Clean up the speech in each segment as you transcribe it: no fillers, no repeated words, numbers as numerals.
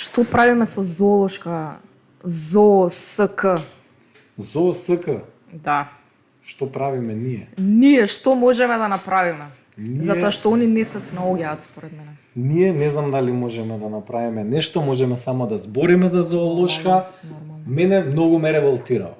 Што правиме со зоолошка ЗОСК? ЗОСК, Да. што правиме ние? Ние што можеме да направиме? Ние- Затоа што они не се снаоѓаат според мене. Ние не знам дали можеме да направиме нешто, можеме само да збориме за зоолошка. Нормално. Мене многу ме револтирало.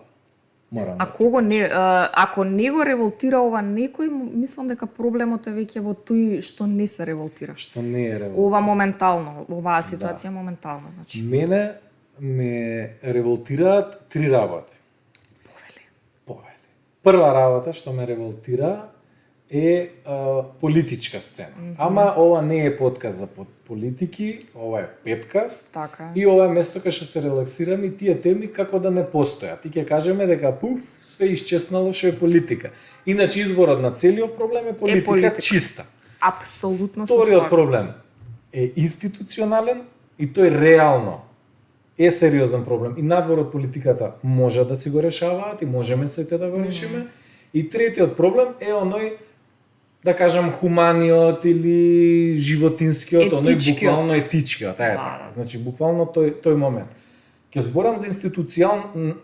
Морам. А да ти кого кажам. не, ако не го револтира ова некој, мислам дека проблемот е веќе во тој што не се револтира. Што не е револтирало. Ова моментално, оваа ситуација моментално, значи. Мене ме револтираат три работи. Повели. Прва работа што ме револтира е политичка сцена. Ама ова не е подкаст за политики, ова е петкаст. Така. И ова е место кај што се релаксираме и тие теми како да не постојат. И ќе кажеме дека пуф, све исчезнало што е политика. Иначе изворот на целиот проблем е политика, политика. чиста. Апсолутно се Вториот слагам. проблем е институционален и тој реално е сериозен проблем. И надвор од политиката може да си го решаваат и можеме сите да го решиме. И третиот проблем е оној, да кажам, хуманиот или животинскиот, оној Етичкиот. буквално етичкиот. Да, Така. Значи, буквално тој момент. Ќе зборам за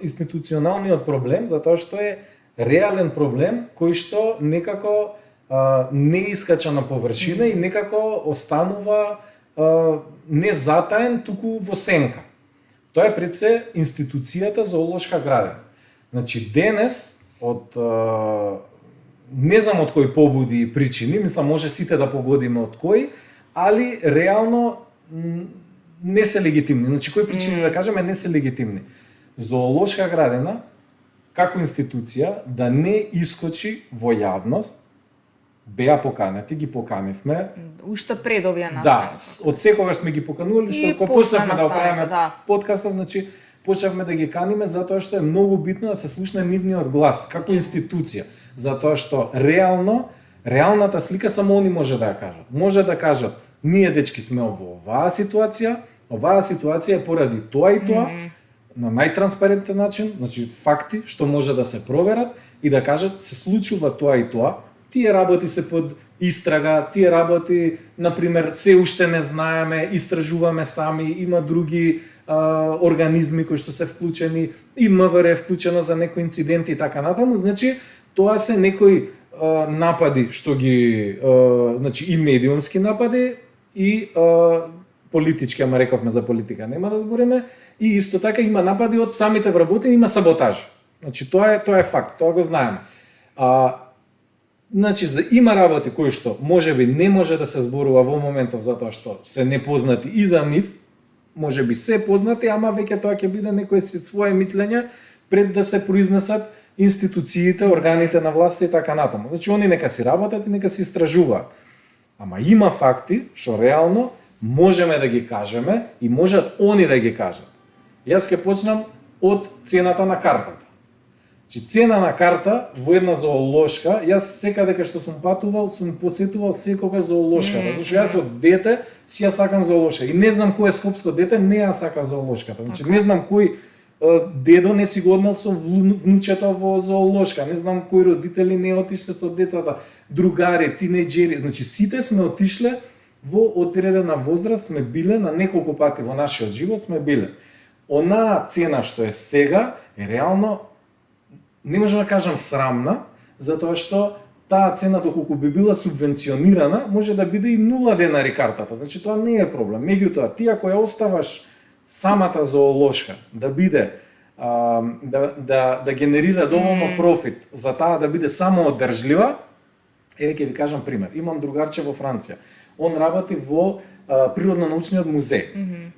институционалниот проблем, затоа што е реален проблем кој што некако не искача на површина и некако останува не затаен, туку во сенка. Тоа е пред се институцијата зоолошка градина. Значи денес од не знам од кои побуди и причини, мислам може сите да погодиме од кои, али реално не се легитимни. Значи кои причини да кажеме не се легитимни. Зоолошка градина како институција да не искочи во јавност, беа поканети, ги поканивме. Уште пред овие Да, настави. од секогаш сме ги поканували, што И кога после почнавме да наставите, правиме да. подкастот, значи почнавме да ги каниме затоа што е многу битно да се слушне нивниот глас како институција, затоа што реалната слика само они може да ја кажат. Може да кажат ние дечки сме во оваа ситуација е поради тоа и тоа, на најтранспарентен начин, значи факти што може да се проверат и да кажат се случува тоа и тоа. Тие работи се под истрага, тие работи, например, се уште не знаеме, истражуваме сами, има други организми кои што се вклучени, и МВР е вклучено за некои инциденти и така натаму, значи тоа се некои напади што ги значи и медиумски напади и политички, ама рековме за политика нема да збориме, и исто така има напади од самите вработени, има саботаж. Значи тоа е факт, тоа го знаеме. Значи има работи кои што можеби не може да се зборува во моментов затоа што се непознати и за нив, можеби се познати, ама веќе тоа ќе биде некое свое мислење пред да се произнесат институциите, органите на власта и така натаму. Значи они нека си работат и нека си истражуваат. Ама има факти што реално можеме да ги кажеме и можат они да ги кажат. Јас ќе почнам од цената на картата. Значи цена на карта во една зоолошка, јас секаде кај што сум патувал, сум посетувал секогаш зоолошката, зашто јас од дете си ја сакам зоолошка. И не знам кој е скопско дете не ја сака зоолошката. Значи не знам кој дедо не си го однел со внучето во зоолошка, не знам кои родители не отишле со децата, другари, тинеџери, значи сите сме отишле во одредена возраст, сме биле на неколку пати во нашиот живот сме биле. Онаа цена што е сега е реално не можам да кажам срамна, затоа што таа цена доколку би била субвенционирана, може да биде и 0 денари картата. Значи тоа не е проблем. Меѓутоа, ти ако ја оставаш самата зоолошка да биде да генерира доволно профит за таа да биде само одржлива, ќе ви кажам пример. Имам другарче во Франција. Он работи во Природно-научниот музеј.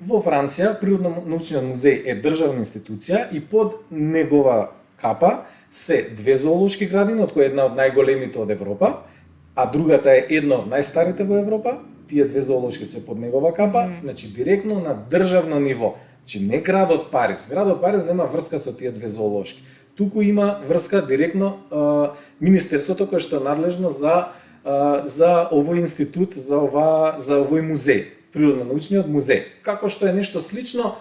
Во Франција Природно-научниот музеј е државна институција и под негова капа се две зоолошки градини, од кои една од најголемите од Европа, а другата е една од најстарите во Европа. Тие две зоолошки се под негова капа, значи директно на државно ниво. Значи не градот Париз. Градот Париз нема врска со тие две зоолошки. Туку има врска директно министерството кое што е надлежно за овој институт, за овој музеј, Природно-научниот музеј. Како што е нешто слично,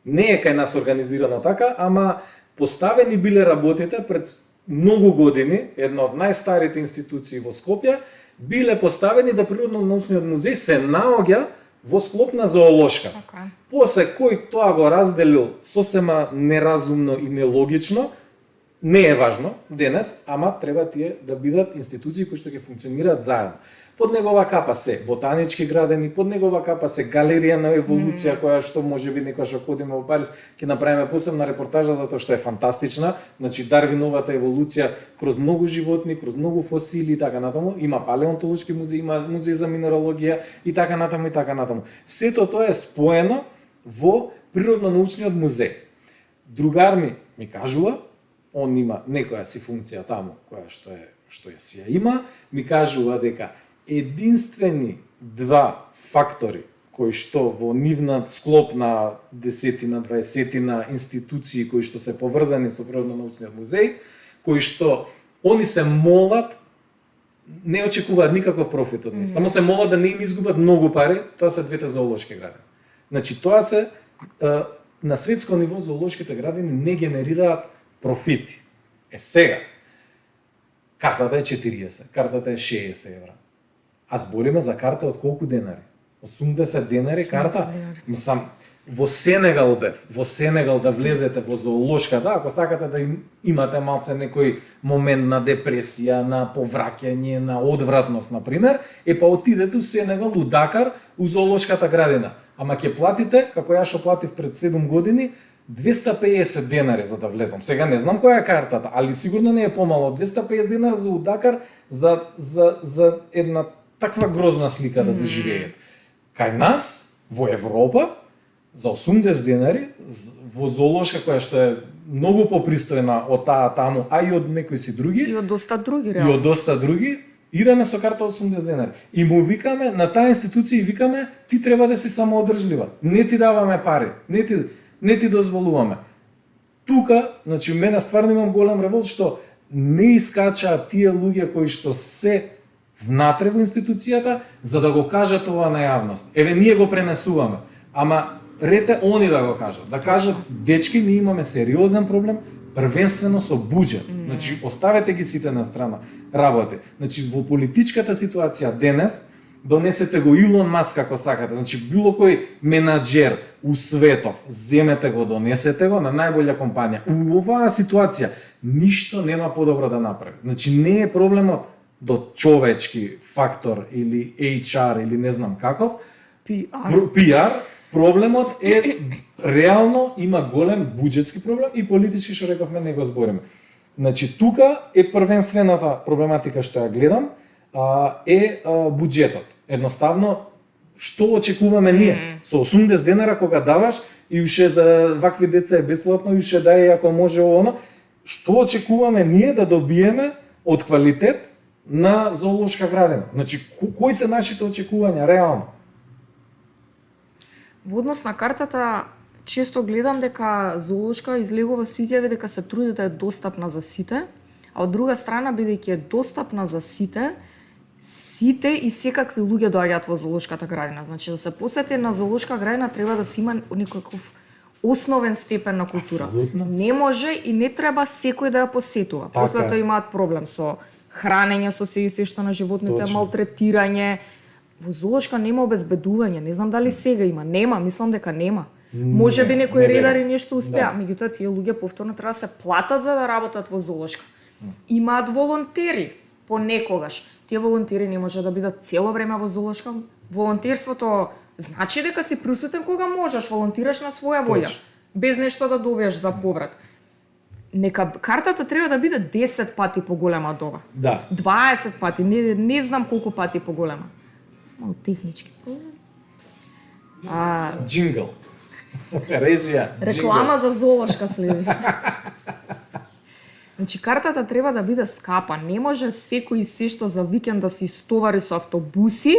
не е кај нас организирано така, ама поставени биле работите пред многу години, една од најстарите институции во Скопје, биле поставени да Природно-научниот музеј се наоѓа во склоп на зоолошка. Така е. После кој тоа го разделил сосема неразумно и нелогично, не е важно денес, ама треба тие да бидат институции кои што ќе функционираат заедно. Под негова капа се ботанички градини, под негова капа се галерија на еволуција која што можеби некојаш ако одиме во Париз ќе направиме посебна репортажа затоа што е фантастична, значи Дарвиновата еволуција кроз многу животни, кроз многу фосили и така натаму, има палеонтолошки музеј, има музеј за минералогија и така натаму и така натаму. Сето тоа е споено во природно-научниот музеј. Другар ми кажува, он има некоја си функција таму, која што ја си ја има, ми кажува дека единствени два фактори кои што во нивна склоп на 10-тина, 20-тина институции кои што се поврзани со природно-научниот музеј, кои што они се молат, не очекуваат никаков профит од нив, само се молат да не им изгубат многу пари, тоа се двете зоолошки градини. Значи тоа се на светско ниво зоолошките градини не генерираат профити. Сега картата е 40, картата е 60 евра. А збориме за карта од колку денари? 80 денари карта? денари. Мислам, во Сенегал бев, во Сенегал да влезете во зоолошката, ако сакате да имате малце некој момент на депресија, на повраќање, на одвратност, например, па отидете у Сенегал, у Дакар, у зоолошката градина. Ама ќе платите, како ја што платив пред 7 години, 250 денари за да влезам. Сега не знам која е картата, али сигурно не е помало. 250 денари за Удакар за една таква грозна слика да доживеат. Кај нас, во Европа, за 80 денари, во зоолошка која што е многу попристојна од таа таму, а и од некои си други, И од доста други, и реално. од доста други, идеме со карта од 80 денари. И му викаме, на таа институција и викаме, ти треба да си самоодржлива. Не ти даваме пари, не ти дозволуваме. Тука, значи, мене стварно имам голем револт што не искачаат тие луѓе кои што се внатре во институцијата за да го кажат ова на јавност. Еве, ние го пренесуваме. Ама рете они да го кажат. Да кажат, дечки, ние имаме сериозен проблем, првенствено со буџет. Значи, оставете ги сите на страна работи. Значи, во политичката ситуација денес, донесете го Илон Маск ако сакате, значи било кој менаџер у светов, земете го, донесете го на најбоља компанија. У оваа ситуација ништо нема подобро да направи. Значи не е проблемот до човечки фактор или HR или не знам каков, PR, проблемот е реално има голем буџетски проблем и политички, што рековме, не го збориме. Значи тука е првенствената проблематика што ја гледам, е буџетот. Едноставно, што очекуваме ние? Со 80 денара кога даваш и уште за вакви деца е бесплатно и уште дај ако може оно, што очекуваме ние да добиеме од квалитет на зоолошка градина? Значи, кои се нашите очекувања реално? Во однос на картата, често гледам дека зоолошка излегува со изјави дека се труди да е достапна за сите, а од друга страна, бидејќи е достапна за сите и секакви луѓе доаѓаат во зоолошката градина. Значи, да се посети на зоолошка градина треба да се има некаков основен степен на култура. Апсолутно. Не може и не треба секој да ја посетува. Така После тоа е. имаат проблем со хранење, со се и се што на животните, Точно. малтретирање. Во зоолошка нема обезбедување, не знам дали сега има, нема, мислам дека нема. Може би некои не бе. редари нешто успеа, Да. меѓутоа тие луѓе повторно треба да се платат за да работат во зоолошка. Имаат волонтери понекогаш. Тие волонтери не може да бидат цело време во зоолошка. Волонтерството значи дека си присутен кога можеш, волонтираш на своја волја, Точно. без нешто да добиеш за поврат. Нека картата треба да биде 10 пати поголема од ова. Да. 20 пати, не знам колку пати поголема. Мал технички проблем. Джингл. Режија. Реклама за зоолошка следи. Значи, картата треба да биде скапа. Не може секој се што за викенд да се истовари со автобуси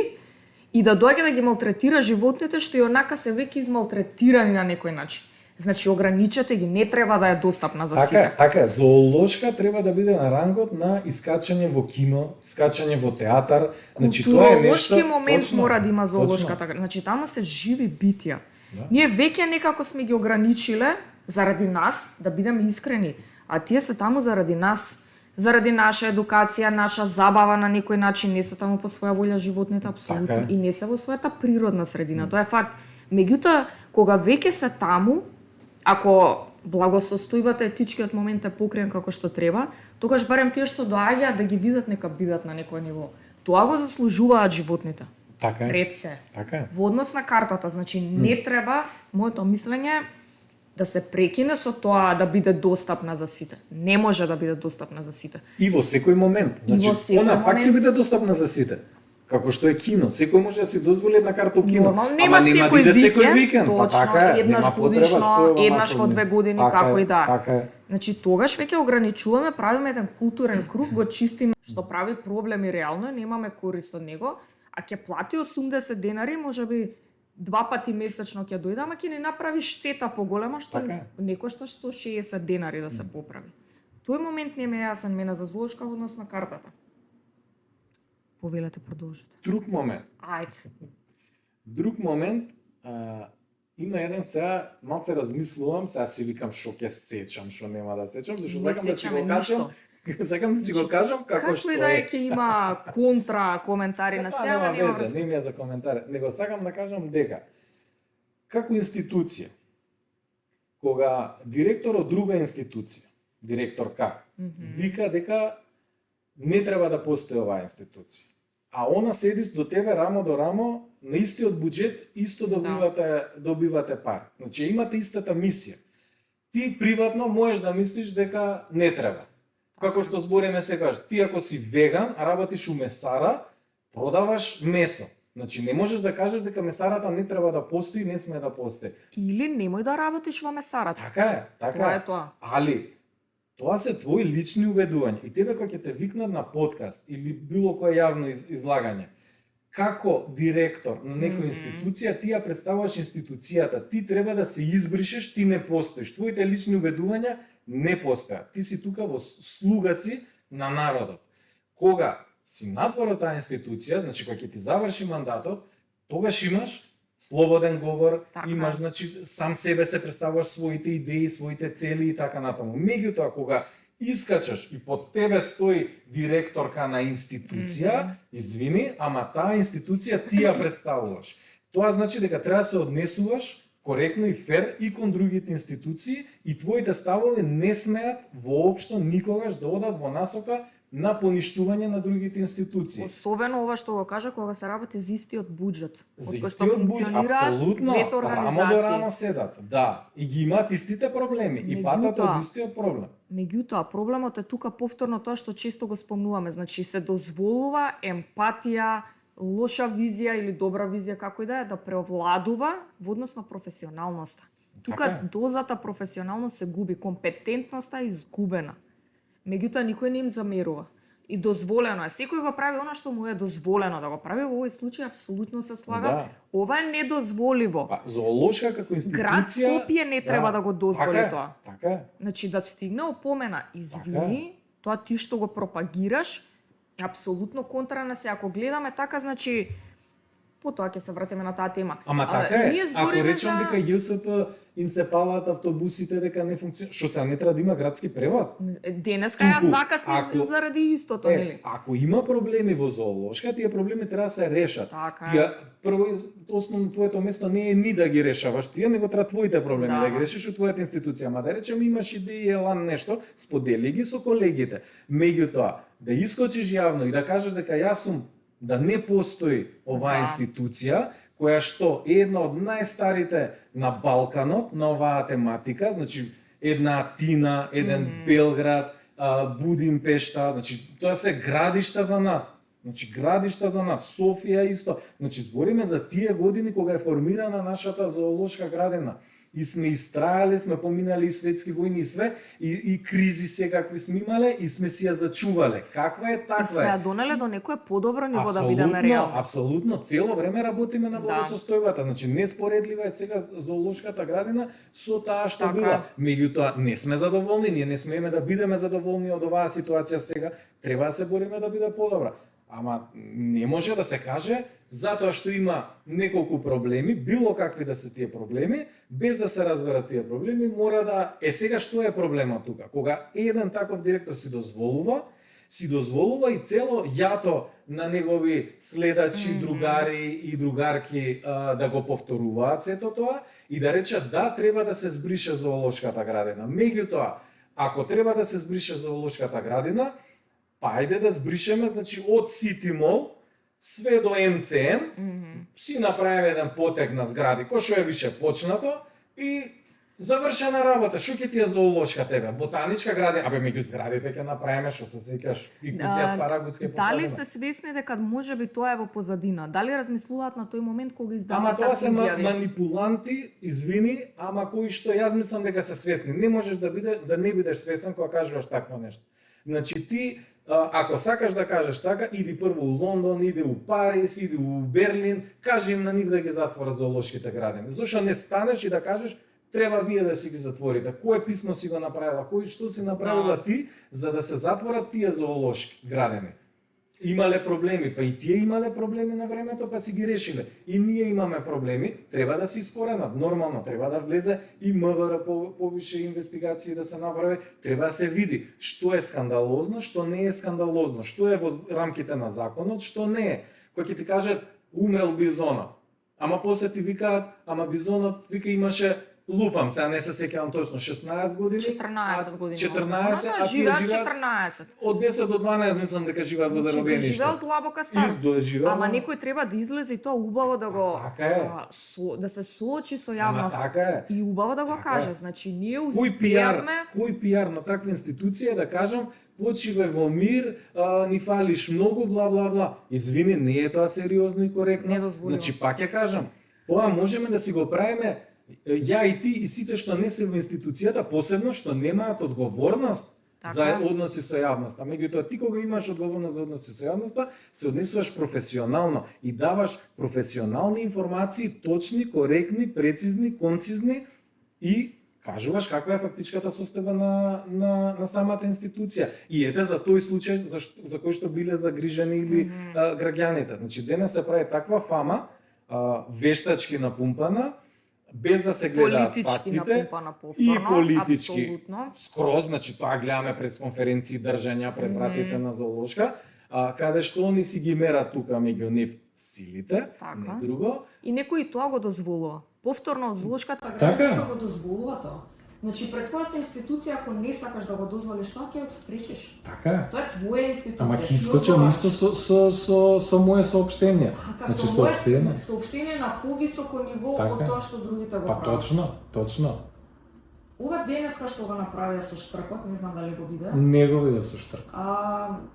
и да доаѓа да ги малтретира животните што и онака се веќе измалтретирани на некој начин. Значи, ограничете ги, не треба да е достапна за сите. Така е, зоолошка треба да биде на рангот на искачање во кино, искачање во театар. Значи тоа е нешто. Културолошки момент точно, мора да има точно. зоолошката. Значи, таму се живи битја. Да. Ние веќе некако сме ги ограничиле заради нас, да бидеме искрени, а тие се таму заради нас, заради наша едукација, наша забава на некој начин не се таму по своја волја животните апсолутно Така е. и не се во својата природна средина. Тоа е факт. Меѓутоа, кога веќе се таму, ако благосостојбата етичкиот момент е покриен како што треба, тогаш барем тие што доаѓаат да ги видат нека бидат на некој ниво. Тоа го заслужуваат животните. Така е. Пред се. Така е. Во однос на картата, значи не треба моето мислење да се прекине со тоа да биде достапна за сите. Не може да биде достапна за сите. И во секој момент. И во Значи, секој она пак ќе момент. биде достапна за сите. Како што е кино. Секој може да си дозволи една карта у кино. Нормално, Ама нема да иде секој викенд. Па точно, така е. еднаш Нема потреба, годишно, што е во еднаш во нашо 2 години, Така како е, и да. Така е. Значи тогаш веќе ограничуваме, правиме еден културен круг, го чистиме, што прави проблеми реално, немаме корист од него, а ќе плати 80 денари, можеби 2 пати месечно ќе дојде, ама ќе ни направи штета поголема што Така е. некој што 160 денари да се поправи. Тој момент не ме е јасен мене за золошка во однос на картата. Повелете, продолжете. Друг момент. Ајде. Друг момент, има еден сега, малце размислувам, сега си викам што ќе сечам, што нема да сечам, зашто Не сакам да си сечаме го кажам, сакам да си го кажам како што и да е. е ќе има контра коментари на Тоа сега, ама нема везе, врска. не ми е за коментар, него сакам да кажам дека како институција, кога директор од друга институција, директорка, вика дека не треба да постои оваа институција, а она седи до тебе рамо до рамо, на истиот буџет, исто добивате пари. Значи имате истата мисија. Ти приватно можеш да мислиш дека не треба. Како што збориме секогаш, ти ако си веган, работиш у месара, продаваш месо. Значи не можеш да кажеш дека месарата не треба да постои, не сме да постои. Или немој да работиш во месарата. Така е, така Тоа е. е тоа. Али тоа се твои лични убедувања и тебе кога ќе те викнат на подкаст или било кое јавно излагање, како директор на некоја институција, ти ја представуваш институцијата, ти треба да се избришеш, ти не постоиш. Твоите лични убедувања не постојат. Ти си тука во слуга си на народот. Кога си надвор од таа институција, значи кога ќе ти заврши мандатот, тогаш имаш слободен говор, Така. имаш, значи, сам себе се представуваш своите идеи, своите цели и така натаму. Меѓутоа, кога искачаш и под тебе стои директорка на институција, извини, ама таа институција ти ја представуваш. Тоа значи дека треба да се однесуваш коректно и фер и кон другите институции и твоите ставови не смеат воопшто никогаш да одат во насока на поништување на другите институции. Особено ова што го кажа кога се работи за истиот буџет. За од кој што истиот буџет, функционираат апсолутно, двете рамо до организации. рамо седат. Да, и ги имаат истите проблеми и патат Меѓутоа, од истиот проблем. Меѓутоа, проблемот е тука повторно тоа што често го спомнуваме. Значи, се дозволува емпатија, лоша визија или добра визија, како и да преовладува во однос на професионалноста. Тука Така е. дозата професионалност се губи, компетентноста е изгубена. Меѓутоа, никој не им замерува. И дозволено е. Секој го прави она што му е дозволено да го прави. Во овој случај апсолутно се слагам. Да. Ова е недозволиво. Па, зоолошка како институција... Град Скопје не треба да го дозволи така е, тоа. Така е. Значи да стигне опомена, извини, тоа ти што го пропагираш е апсолутно контра на се. Ако гледаме така, значи потоа ќе се вратиме на таа тема. Ама така е. Ние Ако збориме речем дека ЈСП им се палаат автобусите, дека не функционира, што се не треба да има градски превоз? денеска ја Туку, закасни ако- заради истото, нели? Ако има проблеми во зоолошка, тие проблеми треба да се решат. Така е. Тие прво основно твоето место не е ни да ги решаваш тие, него треба твоите проблеми Да. да ги решиш од твојата институција. Ама да речем имаш идеи, елан нешто, сподели ги со колегите. Меѓутоа, да искочиш јавно и да кажеш дека јас сум да не постои оваа Да. институција, која што е една од најстарите на Балканот на оваа тематика, значи една Атина, еден Белград, Будимпешта, значи тоа се градишта за нас. Значи градишта за нас, Софија исто. Значи збориме за тие години кога е формирана нашата зоолошка градина. И сме истрајале, сме поминали и светски војни и све, и кризи секакви сме имале и сме си ја зачувале. Каква е, И таква сме е. ја донеле до некое подобро ниво да бидеме реални. Апсолутно, цело време работиме на Да. благосостојбата. Значи неспоредлива е сега зоолошката градина со таа што Така. била. Меѓутоа не сме задоволни, ние не смееме да бидеме задоволни од оваа ситуација сега. Треба да се бориме да биде подобра. Ама не може да се каже затоа што има неколку проблеми, било какви да се тие проблеми, без да се разберат тие проблеми, мора да сега што е проблемот тука? Кога еден таков директор си дозволува и цело јато на негови следачи, другари и другарки да го повторуваат сето тоа и да речат да, треба да се збрише зоолошката градина. Меѓутоа, ако треба да се збрише зоолошката градина, па ајде да збришеме, значи од Сити Мол све до МЦМ, си направиме еден потек на згради, кој што е више почнато и завршена работа. Што ќе ти е зоолошка тебе? Ботаничка градина, абе меѓу зградите ќе направиме што се сеќаш фикусија спарагутски посадена. Дали се свесни дека можеби тоа е во позадина? Дали размислуваат на тој момент кога Ама издаваат тоа се изјави? манипуланти, извини, ама кои што јас мислам дека се свесни. Не можеш да не бидеш свесен кога кажуваш такво нешто. Значи ти ако сакаш да кажеш така, иди прво у Лондон, иди у Париз, иди у Берлин, кажи им на нив да ги затворат зоолошките градини. Зошто не станеш и да кажеш треба вие да си ги затворите. Кое писмо си го направила? Кој што си направила ти за да се затворат тие зоолошки градини? Имале проблеми, па и тие имале проблеми на времето, па си ги решиле. И ние имаме проблеми, треба да се искоренат. Нормално, треба да влезе и МВР повише инвестигации да се направи, треба да се види што е скандалозно, што не е скандалозно, што е во рамките на законот, што не е. Кој ќе ти кажат умрел бизонот, ама после ти викаат, ама бизонот вика имаше лупам, сега не се сеќавам точно, 16 години, 14 години. 14, а тие живеат живеат 14. од 10 до 12, мислам дека живеат во заробениште. Живеал длабока старост. Доживеал. Ама некој треба да излезе и тоа убаво да го така е. да се соочи со Ама јавноста. така е. И убаво да го Така каже. е. Значи ние Кој пиар на таква институција да кажам почиве во мир, ни фалиш многу, бла бла бла. Извини, не е тоа сериозно и коректно. Недозволиво. Значи пак ќе кажам, тоа можеме да си го правиме ја и ти и сите што не се во институцијата, посебно што немаат одговорност Така за е. односи со јавноста. Меѓутоа ти кога имаш одговорност за односи со јавноста, се однесуваш професионално и даваш професионални информации, точни, коректни, прецизни, концизни и кажуваш каква е фактичката состојба на самата институција. И ете за тој случај за кој што биле загрижени или граѓаните. Значи денес се прави таква фама, вештачки напумпана, без да се гледаат Политички фактите напумпана повторно, и политички. апсолутно. Скроз, значи тоа гледаме пресконференции држања пред вратите на зоолошка, каде што они си ги мерат тука меѓу нив силите, Така. не друго. И некој тоа го дозволува. Повторно зоолошката Така. градина го дозволува тоа. Значи пред твојата институција ако не сакаш да го дозволиш тоа, ќе го спречиш. Така е. Тоа е твоја институција. Ама ти ќе искочам одговараш. исто со моје соопштение. Така, Значи со моје соопштение. соопштение на повисоко ниво Така. од тоа што другите го Па прават. точно. Ова денеска што го направија со штркот, не знам дали го видеа. Не го видов со штрк.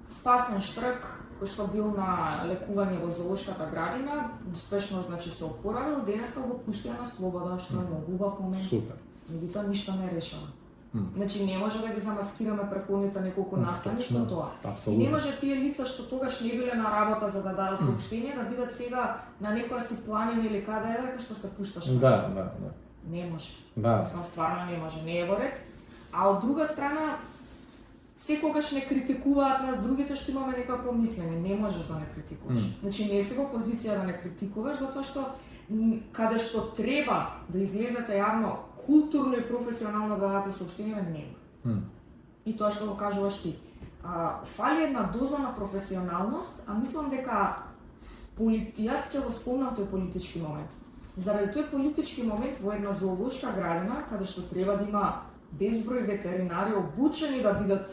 Спасен штрк кој што бил на лекување во зоолошката градина, успешно значи се опоравил, денеска го пуштија на слобода, што е многу убав момент. Супер. Меѓутоа ништо не решава. Значи не може да ги замаскираме преходните неколку настани со точно, тоа. И апсолутно. не може тие лица што тогаш не биле на работа за да дадат соопштение да бидат сега на некоја си планина или каде е дека што се пушташ. Да. Не може. Да. Мислам, стварно не може, не е во ред. А од друга страна, секогаш не критикуваат нас другите што имаме некакво мислење. Не можеш да не критикуваш. Значи не си во позиција да не критикуваш, затоа што каде што треба да излезете јавно, културно и професионално да дадете соопштение, нема. И тоа што го кажуваш ти. Фали една доза на професионалност, а мислам дека јас ќе го спомнам тој политички момент. Заради тој политички момент во една зоолошка градина, каде што треба да има безброј ветеринари обучени да бидат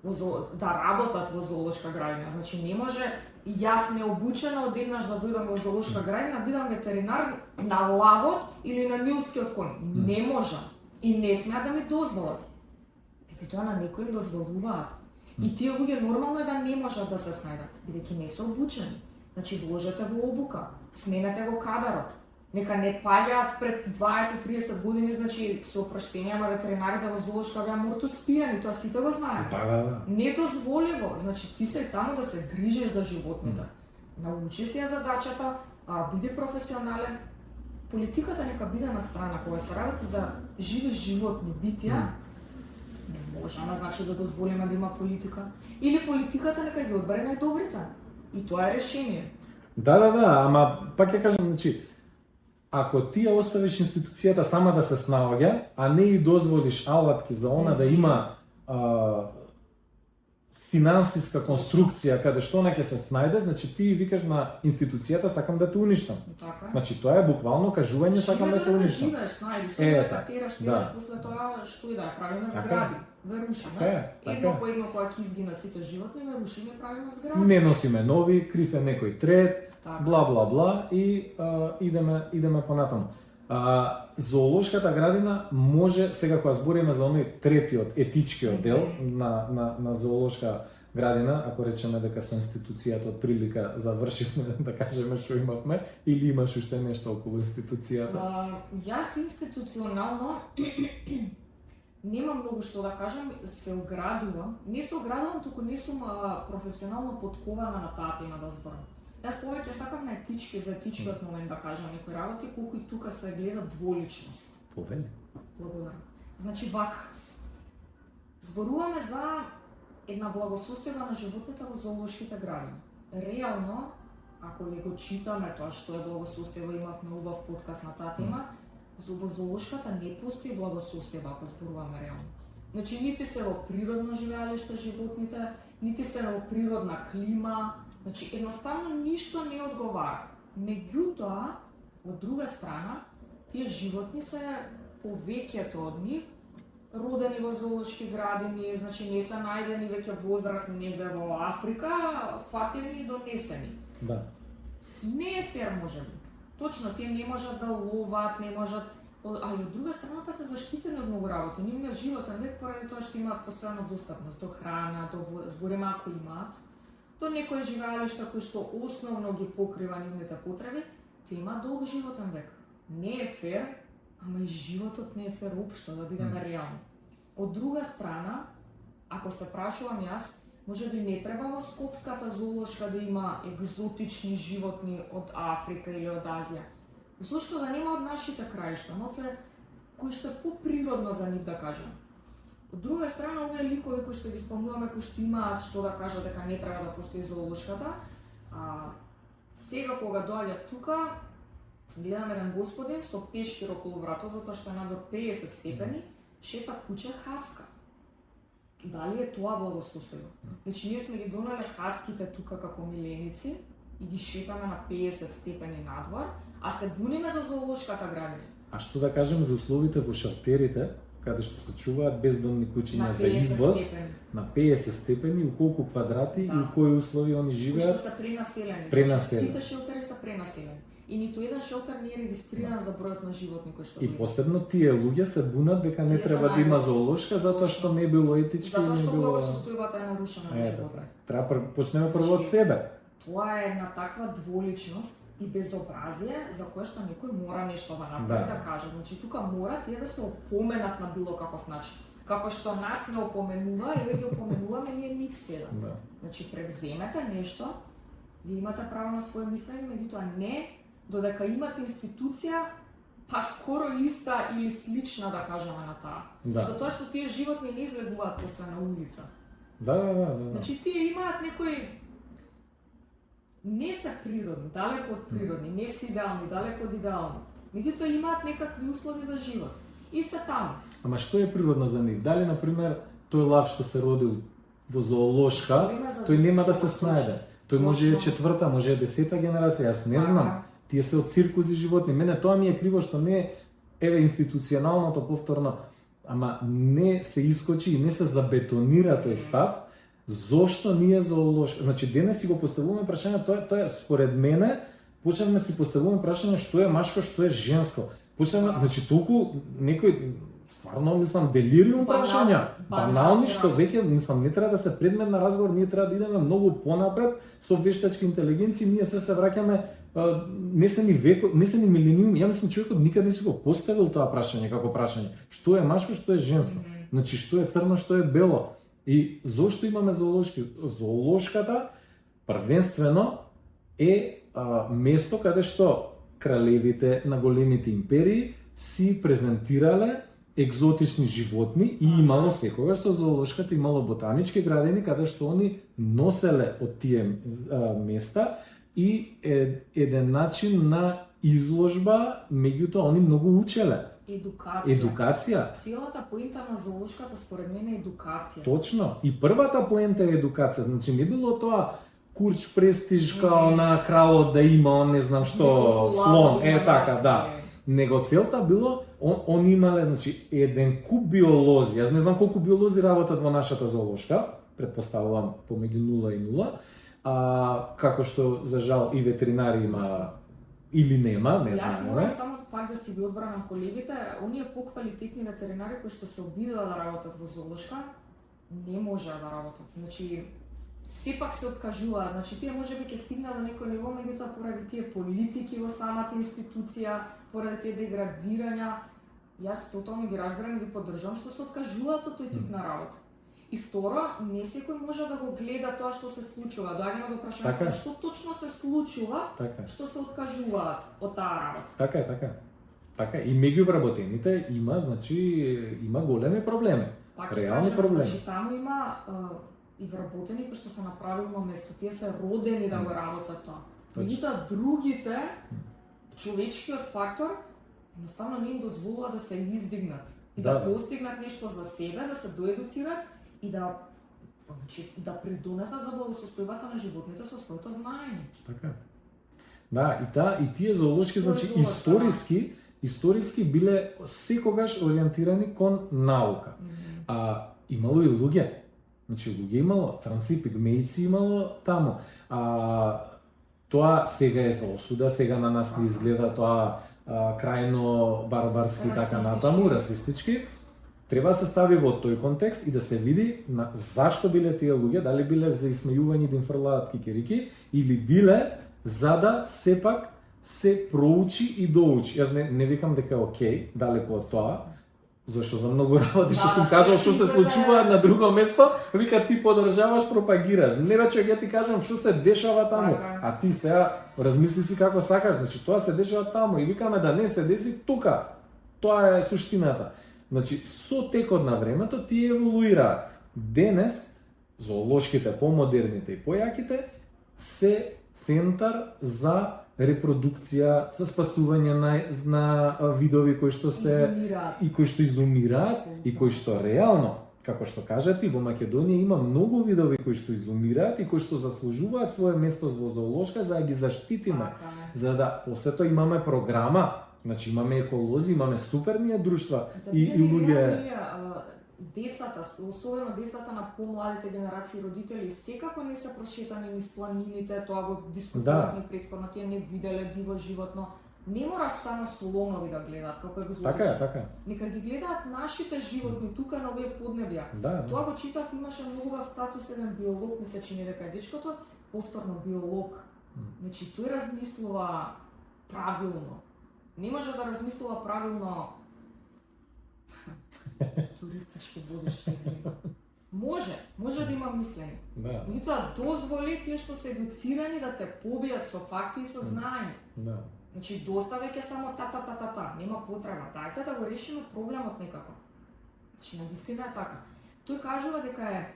да работат во зоолошка градина. Значи не може јас необучена одеднаш да дојдам во зоолошка градина, бидам ветеринар на лавот или на нилскиот коњ. Не може. И не смеат да ми дозволат. Тоа на некој им дозволуваат. И тие луѓе нормално е да не можат да се снајдат, бидејќи не се обучени. Значи вложете во обука, сменете го кадарот. Нека не паѓаат пред 20-30 години, значи со опроштение на ветеринарите во зоолошка беа морто спијани, тоа сите го знаеме. Да. Недозволиво, значи ти се таму да се грижиш за животните. Научи се ја задачата, биди професионален. Политиката нека биде на страна, кога се работи за живи животни битија, не можеме значи да дозволиме да има политика. Или политиката нека ги одбере најдобрите. И тоа е решение. Да, ама пак ќе кажам, значи, ако ти ја оставиш институцијата сама да се снаоѓа, а не и дозволиш алатки за она да има финансиска конструкција каде што она ќе се снајде, значи ти викаш на институцијата сакам да те уништам. Така. Значи тоа е буквално кажување сакам да те уништам. Живееш, снајди, со да тераш, после тоа што и да правиме згради. Ве рушиме. Едно по едно кога ќе изгинат сите животни, ве рушиме, правиме згради. Не носиме нови, крив е некој трет, бла бла бла и идеме понатаму. Зоолошката градина може, сега кога збориме за оној третиот етичкиот дел на зоолошка градина, ако речеме дека со институцијата од прилика завршивме, да кажеме што имавме, или имаш уште нешто околу институцијата? Јас институционално нема многу што да кажам, се оградувам. Не се оградувам, туку не сум професионално подкована на таа тема да зборам. Јас повеќе сакам на етички, за етичкиот момент да кажам некои работи, колку и тука се гледа дволичност. Повели. Благодарам. Значи вака, зборуваме за една благосостојба на животните во зоолошките градини. Реално, ако ја го читаме тоа што е благосостојба, имавме убав подкаст на таа тема, во зоолошката не постои благосостојба ако зборуваме реално. Значи нити се во природно живеалиште животните, нити се во природна клима, значи едноставно ништо не одговара. Меѓутоа, од друга страна, тие животни се повеќето од нив родени во зоолошки градини, значи не се најдени веќе возрастни негде во Африка, фатени и донесени. Да. Не е фер можеби. Точно, тие не можат да ловат, не можат, али од друга страна па се заштитени од многу работи. Нивниот животен век поради тоа што имаат постојано достапност до храна, до зборем ако имаат, до некои живеалишта кои што основно ги покрива нивните потреби, те имаат долг животен век. Не е фер, ама и животот не е фер општо, да бидеме реални. Од друга страна, ако се прашувам јас, можеби не треба во Скопската зоолошка да има екзотични животни од Африка или од Азија. Зошто да нема од нашите краишта, моце кои што е поприродно за нив да кажем. Од друга страна, овие ликови кои што ги спомнуваме, кои што имаат што да кажат дека не треба да постои зоолошката, сега кога доаѓав тука, гледам еден господин со пешкир околу врато, затоа што е надвор 50 степени, шета куче хаска. Дали е тоа благосостојба? Значи, ние сме ги донеле хаските тука како миленици и ги шетаме на 50 степени надвор, а се буниме за зоолошката градина. А што да кажем за условите во шалтерите, каде што се чуваат бездомни кучиња за извоз, на 50 степени, у колку квадрати и у кои услови они живеат? Кои што се пренаселени. Пренаселени. Сите шелтери се пренаселени. И ниту еден шелтер не е регистриран за бројот на животни кои што И посебно тие луѓе се бунат дека не треба да има зоолошка затоа што не било етички и не било. Затоа што благосостојбата е нарушена на животните. Треба почнеме прво од себе. Тоа е една таква дволичност и безобразие за кое што некој мора нешто да направи, да каже. Значи тука мора тие да се опоменат на било каков начин. Како што нас не опоменува, еве ги опоменуваме ние нив сега. Да. Значи превземете нешто, вие имате право на своје мислење, меѓутоа не додека имате институција па скоро иста или слична да кажеме на таа. Да. Затоа што тие животни не излегуваат после на улица. Да. Значи тие имаат некои не се природни, далеко од природни, не се идеални, далеко од идеални. Меѓутоа имаат некакви услови за живот. И се таму. Ама што е природно за нив? Дали, например, тој лав што се родил во зоолошка, тој нема да се снајде. Тој може е четврта, може е 10-та генерација, јас не знам. Тие се од циркузи животни. Мене тоа ми е криво што не еве институционалното повторно, ама не се искочи и не се забетонира тој став. Зошто ние зоолошка? Значи денес си го поставуваме прашање, тоа според мене почнавме си поставуваме прашање што е машко, што е женско. Почнавме, значи толку некој стварно мислам делириум прашања, банални што веќе мислам не треба да се предмет на разговор, ние треба да идеме многу понапред со вештачки интелигенци, ние се враќаме не се ни милениум, ја мислам човекот никад не си го поставил тоа прашање како прашање. Што е машко, што е женско? Значи што е црно, што е бело? И зошто имаме зоолошки? Зоолошката првенствено е место каде што кралевите на големите империи си презентирале екзотични животни и имало секогаш со зоолошката имало ботанички градини каде што они носеле од тие места и еден начин на изложба, меѓутоа они многу учеле. Едукација. Целата поента на зоолошката според мене е едукација. Точно. И првата поента е едукација. Значи не било тоа курч престиж као на кралот да има, не знам што, слон, така, да. Него целта било, он имале, значи, еден куп биолози. Јас не знам колку биолози работат во нашата зоолошка, предпоставувам помеѓу 0 и 0, како што за жал и ветеринари има или нема, не знам. Јас морам само пак да си ги одбранам колегите, оние поквалитетни ветеринари кои што се обидува да работат во зоолошка, не можеа да работат. Значи, сепак се откажуваат, значи тие можеби ќе стигнат до некој ниво, меѓутоа поради тие политики во самата институција, поради тие деградирања, јас тотално ги разбирам и ги поддржувам што се откажуваат од тој тип на работа. И второ, не секој може да го гледа тоа што се случува. Доаѓаме до прашањето што точно се случува, што се откажуваат од таа работа. Така и меѓу вработените има, значи, има големи проблеми. Реални проблеми. Значи таму има и вработени кои што се на правилно место, тие се родени да го работат тоа. Меѓутоа другите, човечкиот фактор, едноставно не им дозволува да се издигнат и да постигнат нешто за себе, да се доедуцират и да придонесат за благосостојбата на животните со своето знаење. Така. Да, и тие зоолошки, значи историски биле секогаш ориентирани кон наука. Имало и луѓе. Значи луѓе имало, црнци, пигмејци имало таму. Тоа сега е за осуда, сега на нас не изгледа тоа крајно барбарски и така натаму, расистички. Треба да се стави во тој контекст и да се види зашто биле тие луѓе, дали биле за исмејување да им фрлаат кикерики или биле за да сепак се проучи и доучи. Јас не викам дека е окей, далеку од тоа, зашто за многу работи што сум кажал што се случува на друго место, вика ти подржаваш, пропагираш. Не рече ја ти кажам што се дешава таму, а ти сега размисли си како сакаш, значи тоа се дешава таму и викаме да не се деси тука. Тоа е суштината. Значи со текот на времето тие еволуираат. Денес зоолошките, помодерните и појаките се центар за репродукција, за спасување на видови кои што изумираат и кои што реално, како што кажати, во Македонија има многу видови кои што изумираат и кои што заслужуваат свое место во зоолошка за да ги заштитиме, за да после тоа имаме програма, значи имаме еколози, имаме суперни друштва и луѓе. Децата, особено децата на помладите генерации родители, секако не се прошетани низ планините, тоа го дискутувавме претходно, тие не виделе диво животно. Не мора само слонови да гледаат како екзотични. Така. Нека ги гледаат нашите животни тука на овие поднебја. Тоа го читав, имаше многу убав статус еден биолог, мисля че не дека е дечкото, повторно биолог. Значи тој размислува правилно. Не може да размислува правилно туристички водиш се измена. Може да има мислење. Меѓутоа дозволи тие што се едуцирани да те побијат со факти и со знаење. Значи доста веќе само та, нема потреба. Дајте да го решиме проблемот некако. Значи навистина е така. Тој кажува дека е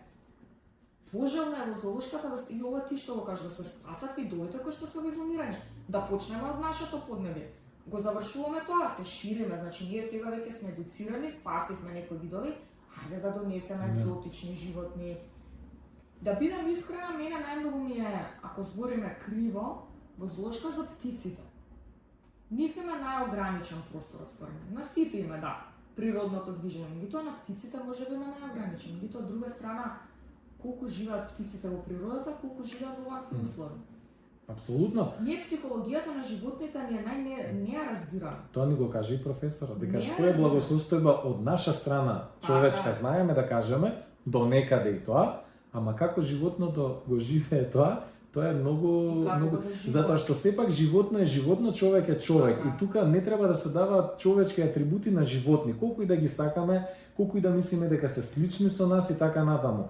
пожелно е во зоолошката и ова ти што го кажа, да се спасат видовите кои што се во изумирање. Да почнеме од нашето поднебје. Го завршуваме тоа, се шириме, значи ние сега веќе сме едуцирани, спасивме некои видови, ајде да донесеме екзотични животни. Да бидам искрена, мене најмногу ми е, ако збориме криво, во зоолошка за птиците. Нив има најограничен простор според мене. На сите има, природното движење, меѓутоа на птиците може би има најограничен. Меѓутоа од друга страна, колку живеат птиците во природата, колку живеат во вакви услови. Апсолутно. Ние психологијата на животните не ја разбираме. Тоа ни го каже и професорот, дека што е благосостојба од наша страна, човечка, знаеме да кажеме, до некаде и тоа, ама како животното го живее тоа е многу затоа што сепак животно е животно, човек е човек и тука не треба да се даваат човечки атрибути на животни, колку и да ги сакаме, колку и да мислиме дека се слични со нас и така натаму.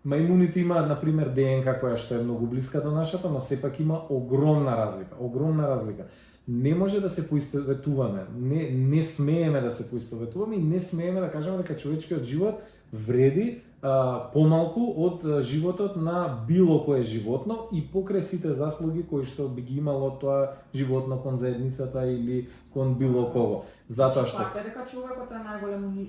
Мајмуните имаат, например, ДНК која што е многу блиска до нашата, но сепак има огромна разлика. Не може да се поистоветуваме, не смееме да се поистоветуваме и не смееме да кажеме дека човечкиот живот вреди помалку од животот на било кое животно и покрај сите заслуги кои што би ги имало тоа животно кон заедницата или кон било кого. Затоа што Така дека човекот е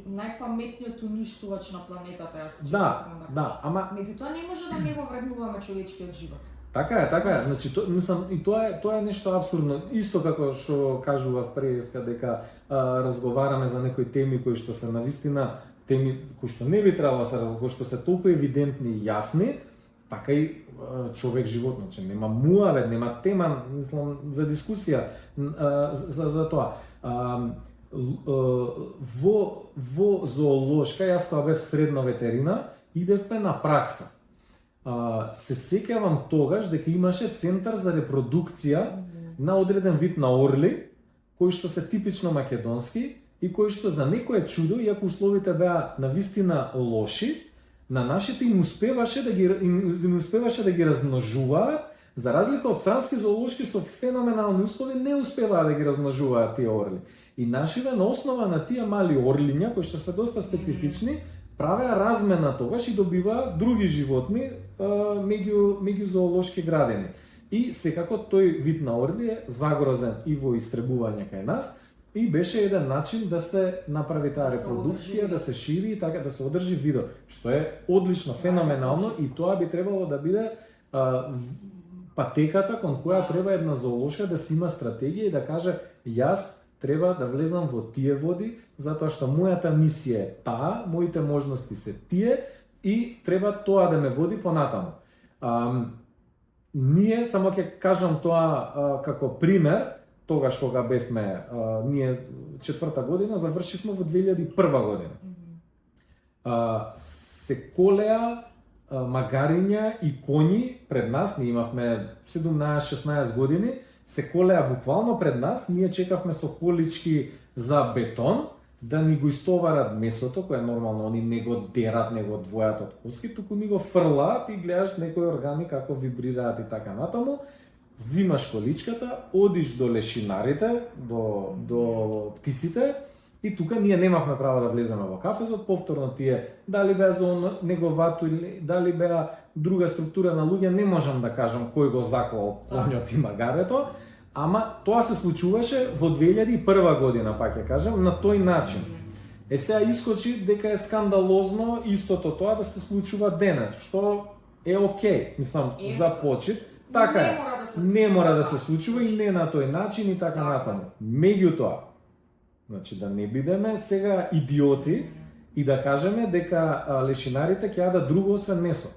најпаметниот уништувач на планетата, јас често да, сакам да да, кажам. ама Меѓутоа не може да не го вреднуваме човечкиот живот. така е. Значи мислам и тоа е нешто апсурдно. Исто како што кажував преска дека разговараме за некои теми кои што се навистина теми кои што не би требало да се разговара, кои што се толку евидентни и јасни, така и човек животно, че нема муавет, нема тема, мислам, за дискусија за тоа. Во зоолошка, јас кога бев средна ветерина, идевме на пракса. Се сеќавам тогаш дека имаше центар за репродукција на одреден вид на орли, кои што се типично македонски и кои што за некое чудо, иако условите беа навистина лоши, на нашите им успеваше да ги размножуваат, за разлика од странски зоолошки со феноменални услови не успеваат да ги размножуваат тие орли. И нашите на основа на тие мали орлиња, кои што се доста специфични, правеа размена тогаш и добиваа други животни меѓу зоолошки градини. И секако тој вид на орли е загрозен и во истребување кај нас, и беше еден начин да се направи таа репродукција, да се шири и така да се одржи видот, што е одлично, феноменално и тоа би требало да биде патеката кон која треба една зоолошка да си има стратегија и да каже јас треба да влезам во тие води затоа што мојата мисија е таа, моите можности се тие и треба тоа да ме води понатаму. Ние само ќе кажам тоа како пример. Тогаш кога бевме, ние 4-та година, завршивме во 2001 година. Се колеа магариња и коњи пред нас, ние имавме 17-16 години, се колеа буквално пред нас, ние чекавме со колички за бетон, да ни го истоварат месото, кое нормално они не го дерат, не го одвојат од коски, туку ни го фрлаат и гледаш некои органи како вибрираат и така натаму. Зимаш количката, одиш до лешинарите, до птиците и тука ние немавме право да влеземе во кафезот, повторно тие дали беа за неговато или дали беа друга структура на луѓе, не можам да кажам кој го заклал конјот и магарето, ама тоа се случуваше во 2001 година, пак ќе кажам, на тој начин. Сега искочи дека е скандалозно истото тоа да се случува денес, што е окей, мислам, за почит. Така е, не мора да се случува и не на тој начин и така натаму. Меѓутоа, значи да не бидеме сега идиоти и да кажеме дека лешинарите ќе јадат друго освен месо.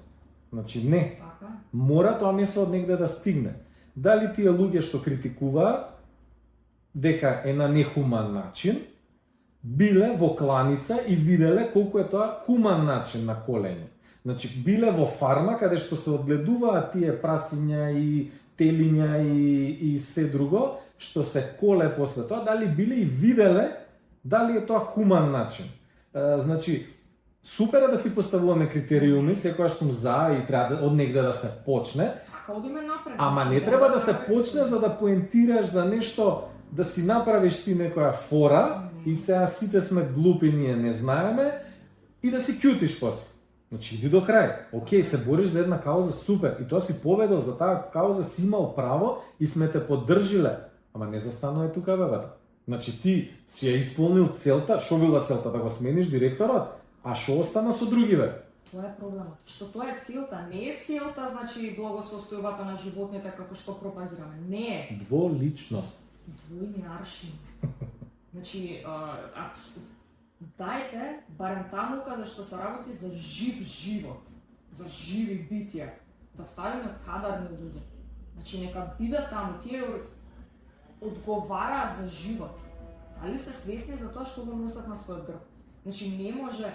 Значи не. Мора тоа месо од негде да стигне. Дали тие луѓе што критикуваат дека е на нехуман начин, биле во кланица и виделе колку е тоа хуман начин на колење. Значи, биле во фарма, каде што се одгледуваат тие прасиња и телиња и се друго, што се коле после тоа, дали биле и виделе дали е тоа хуман начин. Значи, супер е да си поставуваме критериуми, секогаш сум за и треба од негде да се почне, ама не треба да се почне за да поентираш за нешто, да си направиш ти некоја фора и сега сите сме глупи, ние не знаеме, и да си кјутиш после. Значи, иди до крај. Океј, се бориш за една кауза, супер. И тоа си победил, за таа кауза си имал право и сме те поддржиле. Ама не застанува тука, бебата. Значи, ти си ја исполнил целта, шо била целта? Да го смениш директорот? А шо остана со другиве? Тоа е проблемот. Што тоа е целта, не е целта, значи, благосостојбата на животните како што пропагираме. Не е. Дволичност. Двојни аршини. Значи, дајте барем таму каде што се работи за жив живот, за живи битија, да ставиме кадарни луѓе. Значи нека бидат таму, тие одговараат за живот. Дали се свесни за тоа што го носат на својот грб? Значи не може,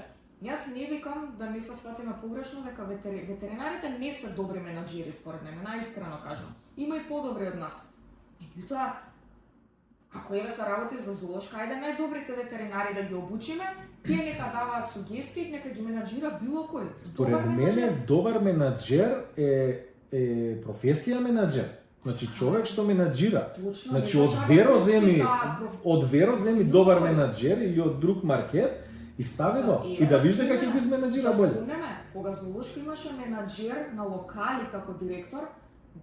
јас не викам да не се сватиме погрешно дека ветеринарите не се добри менаџери според мене, најискрено кажам. Има и подобри од нас. Меѓутоа, ако еве се работи за зоолошка, ајде најдобрите ветеринари да ги обучиме, тие нека даваат сугестии, нека ги менаџира било кој. Според мене, добар менаџер е професија менаџер. Значи човек што менаџира. Точно, Значи не од се Веро чака земи, профи- од Веро земи Било добар кој. менаџер или од друг маркет и стави го Еве и да вижда спомнеме. како ќе го изменаџира Да боле. спомнеме, кога Золушки имаше менаџер на локали како директор,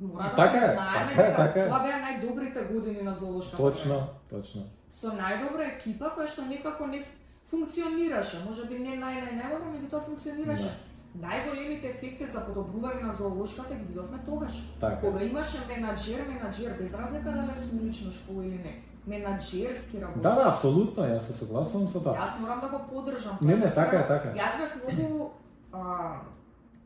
мора да Така го е, знаеме така е, дека така е. тоа беа најдобрите години на Золушката. Точно, точно. Со најдобра екипа која што некако не функционираше, можеби не најдобро, меѓутоа функционираше. Најголемите ефекти за подобрување на зоолошката ги видовме тогаш. Така. Кога имаше менаџер, без разлика дали е со улична школа или не, менаџерски работиш. Да, апсолутно, јас се согласувам со тоа. Јас морам да го поддржам. Не, тоа не, е така е, стварно- така е. Јас бев многу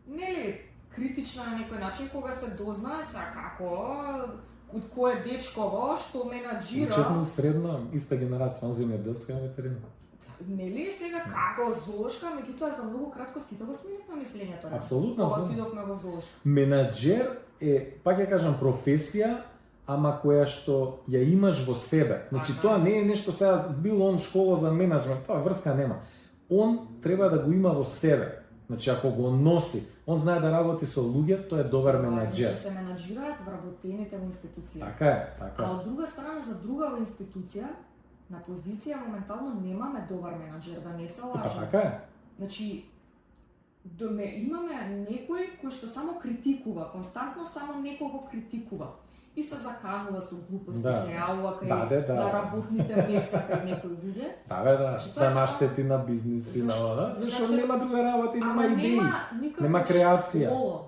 нели критична на некој начин кога се дознае сега како од кој дечково што менаџира. Учевме средно иста генерација, он земјоделска и ветерина. Нели сега како зоолошка, меѓутоа за многу кратко сите го сменивме мислењето. Апсолутно, Кога апсолутно. отидовме во зоолошка. Менаџер е, пак ја кажам, професија, ама која што ја имаш во себе. Значи Така. тоа не е нешто сега бил он школа за менаџмент, тоа врска нема. Он треба да го има во себе. Значи ако го носи, он знае да работи со луѓе, тоа е добар менаџер. Значи се менаџираат вработените во институција. Така е, така А е. од друга страна за другава институција на позиција моментално немаме добар менаџер, да не се Па лажеме. така е. Значи имаме некој кој што само критикува, константно само некого критикува. И се заканува со глупости, Да. се јавува кај Да. на работните места кај некои луѓе. Да, бе, да, Значи, тоа да е така. наштети на бизнис и на Зашто? ова, зашто Зашто? нема друга работа и нема Ама идеи. нема никаква нема креација. школа.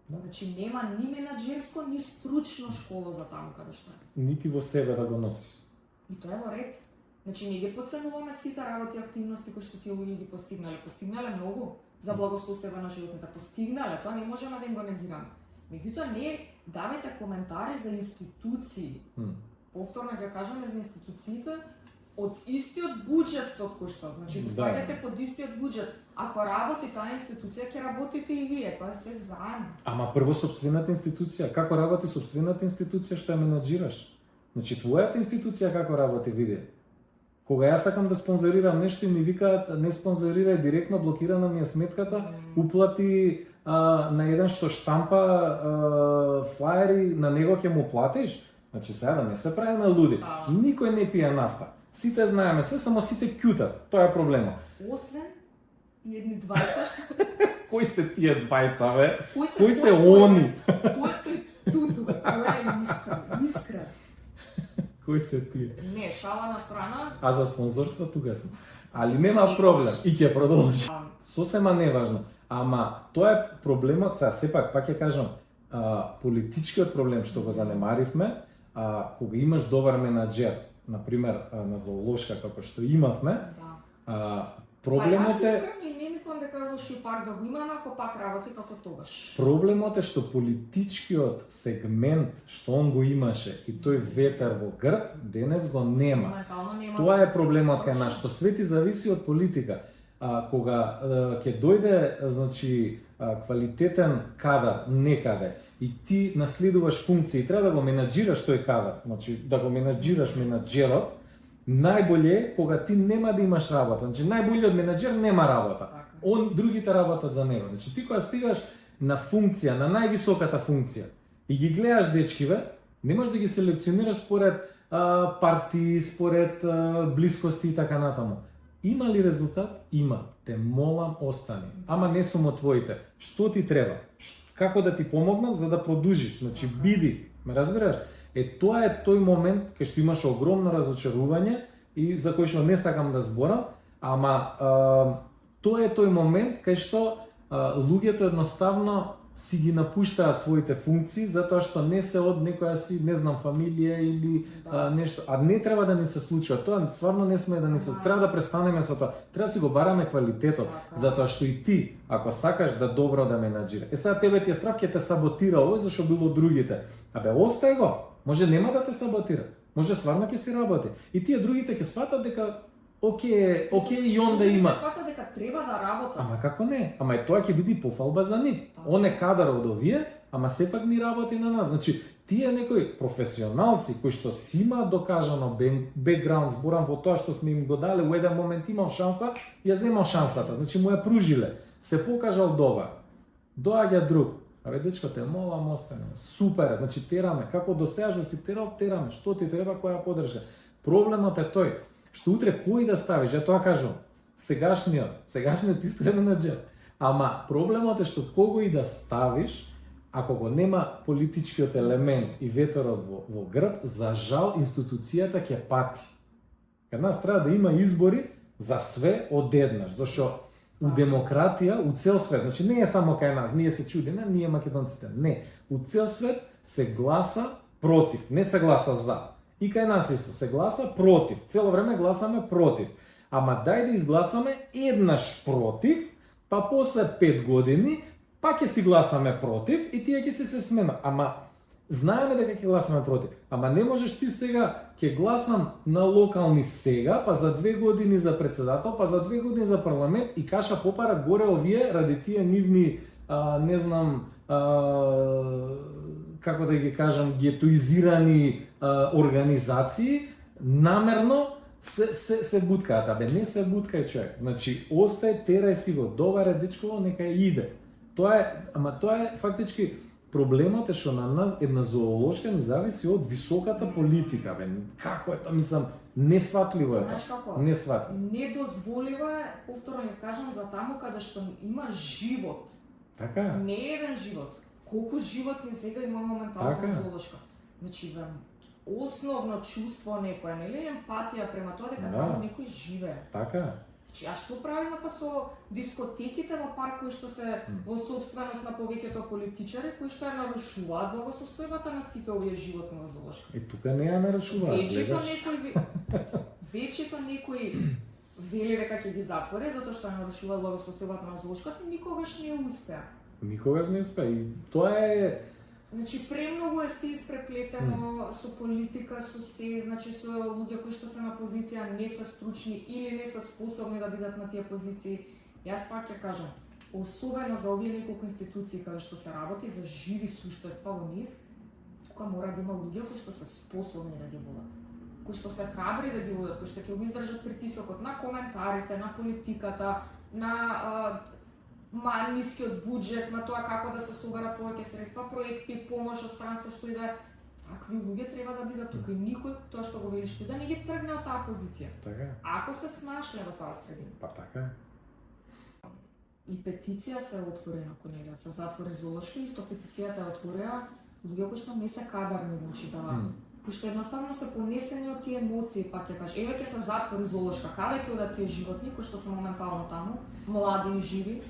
Да. Значи нема ни менаџерско, ни стручно школа за таму каде што е. Нити во себе да го носи. И тоа е во ред. Значи не ги подценуваме сите работи и активности кои што тие луѓе ги постигнале. Постигнале многу за благосостојба на животните. Постигнале, тоа не можеме да им го негираме. Меѓутоа не давајте коментари за институции. Повторно ќе кажеме за институциите од истиот буџет од кој што, значи го Да. ставите под истиот буџет. Ако работи таа институција, ќе работите и вие, тоа е се заедно. Ама прво сопствената институција, како работи сопствената институција што ја менаџираш? Значи твојата институција како работи, види. Кога јас сакам да спонзорирам нешто и ми викаат не спонзорирај директно, блокирана ми е сметката, уплати на еден што штампа флаери, на него ќе му платиш. Значи сега да не се правиме луди. Да. Никој не пие нафта. Сите знаеме се, само сите кјутат. Тоа е проблемот. Освен едни двајца што Кои се тие двајца, бе? кој Кои се тој? они? Кој е тој туту, бе? Кој е искра? Кои се тие? Не, шала на страна. А за спонзорство тука сме. Али нема Секогаш. проблем и ќе продолжи. А, Сосема неважно. Ама тоа е проблемот, сега сепак пак ја кажам, политичкиот проблем што го занемаривме, кога имаш добар менаџер, на пример на зоолошка како што имавме, да. проблемот Јас е искрено и не мислам дека е лошо и пак да го имаме ако пак работи како тогаш. проблемот е што политичкиот сегмент што он го имаше и тој ветер во грб денес го нема. Моментално нема. Тоа е проблемот кај Точно. нас, што свети зависи од политика. Кога ќе дојде значи квалитетен кадар некаде и ти наследуваш функција и треба да го менаџираш тој кадар, значи да го менаџираш менаџерот, најболе е кога ти нема да имаш работа. Значи најболјиот менаџер нема работа. Така. Он другите работат за него. Значи ти кога стигаш на функција, на највисоката функција и ги гледаш дечкиве, немаш да ги селекционираш според партии, според блискости и така натаму. Има ли резултат? Има. Те молам, остани. Ама не сум од твоите. Што ти треба? Како да ти помогнам за да продужиш? Значи биди, ме разбираш? Тоа е тој момент кај што имаш огромно разочарување и за кој што не сакам да зборам, ама тоа е тој момент кај што луѓето едноставно си ги напуштаат своите функции затоа што не се од некоја си, не знам, фамилија или нешто. А не треба да ни се случува. Тоа стварно не сме да ни се... Треба да престанеме со тоа. Треба да си го бараме квалитетот, затоа што и ти, ако сакаш да добро да менаџира. Сега тебе ти е страв ќе те саботира овој зашто било другите. Абе, остај го. Може нема да те саботира. Може стварно ќе си работи. И тие другите ќе сватат дека окей и он да има. Може свата дека треба да работат. Ама како не? Ама и тоа ќе биде пофалба за нив. Он е кадар од овие, ама сепак ни работи на нас. Значи, тие некои професионалци кои што си има докажано бекграунд, зборам во тоа што сме им го дали, во еден момент имал шанса, ја земал шансата. Значи му ја пружиле. Се покажал добар. Доаѓа друг. Абе, дечко, те молам, остане. Супер, значи тераме. Како до сега што си терал, тераме. Што ти треба, која подршка. Проблемот е тој, што утре кој да ставиш, ја тоа кажувам. Сегашниот истребен на джеб. Ама проблемот е што кого и да ставиш, ако го нема политичкиот елемент и ветерот во грб, за жал институцијата ќе пати. Кај нас треба да има избори за све одеднаш, зашто у демократија, у цел свет, значи не е само кај нас, ние се чудиме, ние македонците, не, у цел свет се гласа против, не се гласа за. И кај нас исто се гласа против, цело време гласаме против. Ама дај да изгласаме еднаш против, па после 5 години па ќе си гласаме против и тие ќе се смена. Ама знаеме дека ќе гласаме против. Ама не можеш ти сега ќе гласам на локални сега, па за 2 години за председател, па за 2 години за парламент и каша попара горе овие ради тие нивни не знам како да ги кажам гетоизирани организации намерно се буткаат, абе не се буткај човек. Значи остај, терај си го, доваре дечково, нека иде. Тоа е фактички проблемот е што на нас една зоолошка ни зависи од високата политика, бе. Како е тоа, мислам, несватливо е тоа. Знаеш како? Несватливо. Недозволива е, повторно ја кажам, за таму каде што има живот. Така е. Не е еден живот. Колку животни сега има моментално Така е. во зоолошка. Значи, основно чувство некоја, нели, емпатија према тоа дека таму некој живее. Така е. Значи, а што правиме па со дискотеките во паркови што се во собственост на повеќето политичари кои што ја нарушуваат благосостојбата на сите овие животни во зоолошка? И тука не ја нарушуваат. Вечето некој вели дека ќе ги затвори затоа што ја нарушуваат благосостојбата на зоолошката и никогаш не успеа. Никогаш не успеа. И тоа е Значи, премногу е се испреплетено со политика, со се, значи со луѓе кои што се на позиција не се стручни или не се способни да бидат на тие позиции. Јас пак ќе кажам, особено за овие неколку институции каде што се работи за живи суштества во нив, кога мора да има луѓе кои што се способни да ги водат, кои што се храбри да ги водат, кои што ќе го издржат притисокот на коментарите, на политиката, на нискиот буџет, на тоа како да се соберат повеќе средства, проекти, помош од странство што и да е. Такви луѓе треба да бидат тука и никој, тоа што го велиш ти, да не ги тргне од таа позиција. така. Ако се снашле во таа средина. Па така е. И петиција се отворена, Корнелија, се затвори зоолошка, исто петицијата ја отворија луѓе кои што не се кадарни, значи кои што едноставно се понесени од тие емоции, пак ќе кажеш, еве ќе се затвори зоолошка, каде ќе одат тие животни кои што се моментално таму, млади и живи?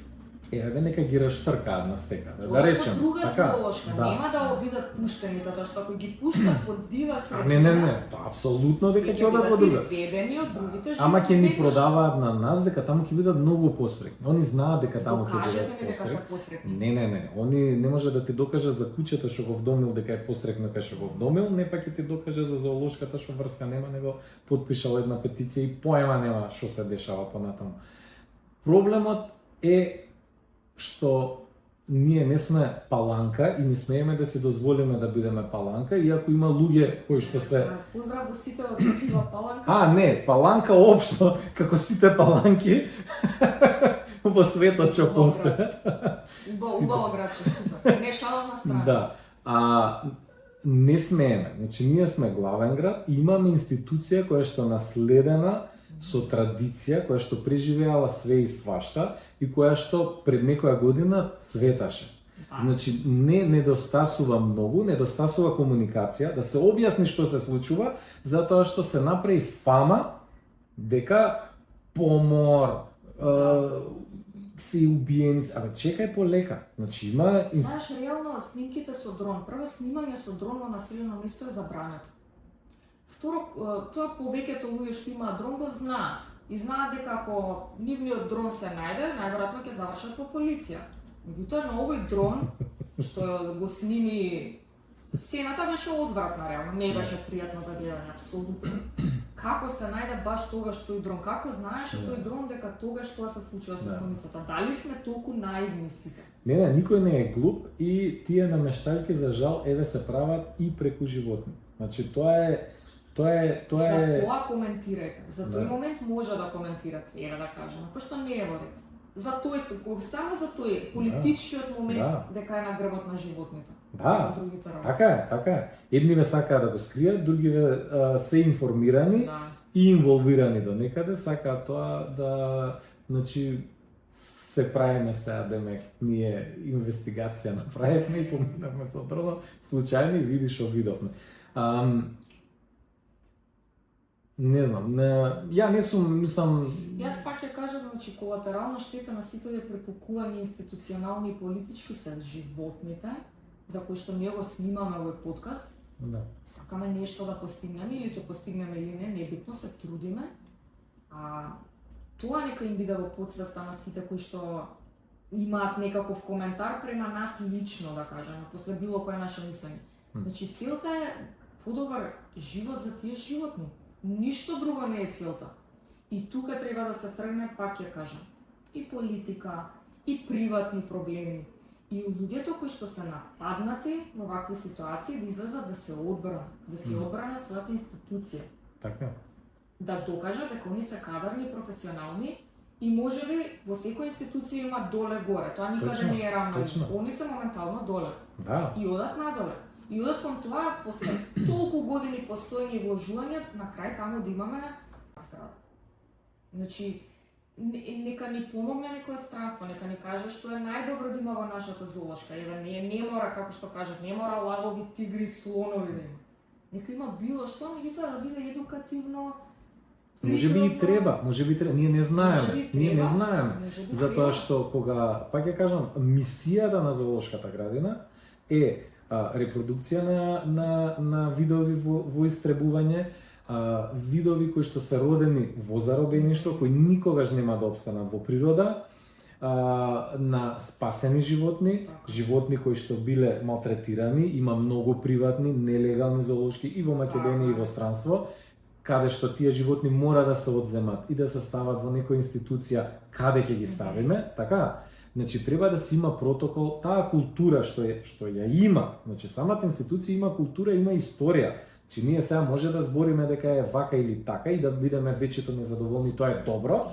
Еве нека ги раштркаат на сега, да Одат речем. во друга Така, зоолошка, нема да бидат пуштени затоа што ако ги пуштат во дива Не, средина. тоа апсолутно дека ќе одат во бидат друга. изведени од другите животни. Ама ќе ни продаваат на нас дека таму ќе бидат многу посрекни. Они знаат дека таму ќе Докажете бидат ми дека се посрекни. посрекни. Не. Они не може да ти докажат за куќето што го вдомил дека е посрекно кај што го вдомил, не па ќе ти докаже за зоолошката што врска нема, него потпишал една петиција и поема нема што се дешава понатаму. Проблемот е што ние не сме паланка и не смееме да си дозволиме да бидеме паланка, иако има луѓе кои што се... Поздрав до сите од такива паланка. Не, паланка општо, како сите паланки во светот што постојат. Убаво градче, супер. Не шала на страна. Да. Не смееме. Значи, ние сме главен град и имаме институција која што наследена со традиција, која што преживеала све и свашта и која што пред некоја година цветаше. Значи, не недостасува многу, недостасува комуникација, да се објасни што се случува, затоа што се направи фама дека помор, се убиени, чекај полека. Значи има... Знаеш, реално снимките со дрон, прво снимање со дрон во населено место е забрането. Второ, тоа повеќето луѓе што имаат дрон го знаат. И знаат дека ако нивниот дрон се најде, најверојатно ќе завршат во полиција. Меѓутоа на овој дрон што го сними сцената беше одвратна реално, не беше пријатна за гледање апсолутно. Како се најде баш тогаш тој дрон? Како знаеше тој дрон дека тогаш тоа се случува со станицата? Дали сме толку наивни сите? Не, никој не е глуп и тие намешталки за жал еве се прават и преку животни. Значи тоа е За тоа коментирајте. За тој момент може да коментирате, еве да кажеме, пошто не е во ред. за тој само за тој политичкиот момент дека е на грбот на животните. Да, за другите работи. така е. Едниве сакаат да го скријат, другиве се информирани и инволвирани до некаде, сакаат тоа да, значи, се правиме сега, демек, ние инвестигација направивме и поминавме со дрона, случајно и види што видовме. Не знам, ја не сум, Јас пак ја кажам, значи, колатерална штета на сите овие препукувања институционални и политички се животните, за кои што ние го снимаме овој подкаст. Да. Сакаме нешто да постигнеме или ќе постигнеме или не, небитно, се трудиме. Тоа нека им биде во подсвеста на сите кои што имаат некаков коментар према нас лично, да кажеме, после било кое наше мислење. Значи, целта е подобар живот за тие животни. Ништо друго не е целта. И тука треба да се тргне, пак ја кажам, и политика, и приватни проблеми, и луѓето кои што се нападнати во вакви ситуации да излезат да се одбранат, да се одбранат својата институција. Така. Да докажат дека они се кадарни и професионални и можеби во секоја институција има доле-горе. Тоа никаде не е равно. Они се моментално доле. Да. И одат надоле. И одат кон тоа, после толку години постоење и вложување, на крај таму да имаме сграда. Значи, нека ни помогне некој од странство, нека ни каже што е најдобро да има во нашата зоолошка. Еве, не мора, како што кажав, не мора лавови, тигри, слонови да има. Нека има било што, меѓутоа да биде едукативно. Можеби и треба, ние не знаеме. Затоа што кога, пак ја кажам, мисијата на зоолошката градина е репродукција на видови во истребување, видови кои што се родени во заробеништво, кои никогаш нема да обстанат во природа, на спасени животни, животни кои што биле малтретирани, има многу приватни, нелегални зоолошки и во Македонија и во странство, каде што тие животни мора да се одземат и да се стават во некоја институција каде ќе ги ставиме, така? Значи треба да се има протокол, таа култура што ја има, значи самата институција има култура, има историја. Значи ние сега може да збориме дека е вака или така и да бидеме вечето незадоволни, тоа е добро.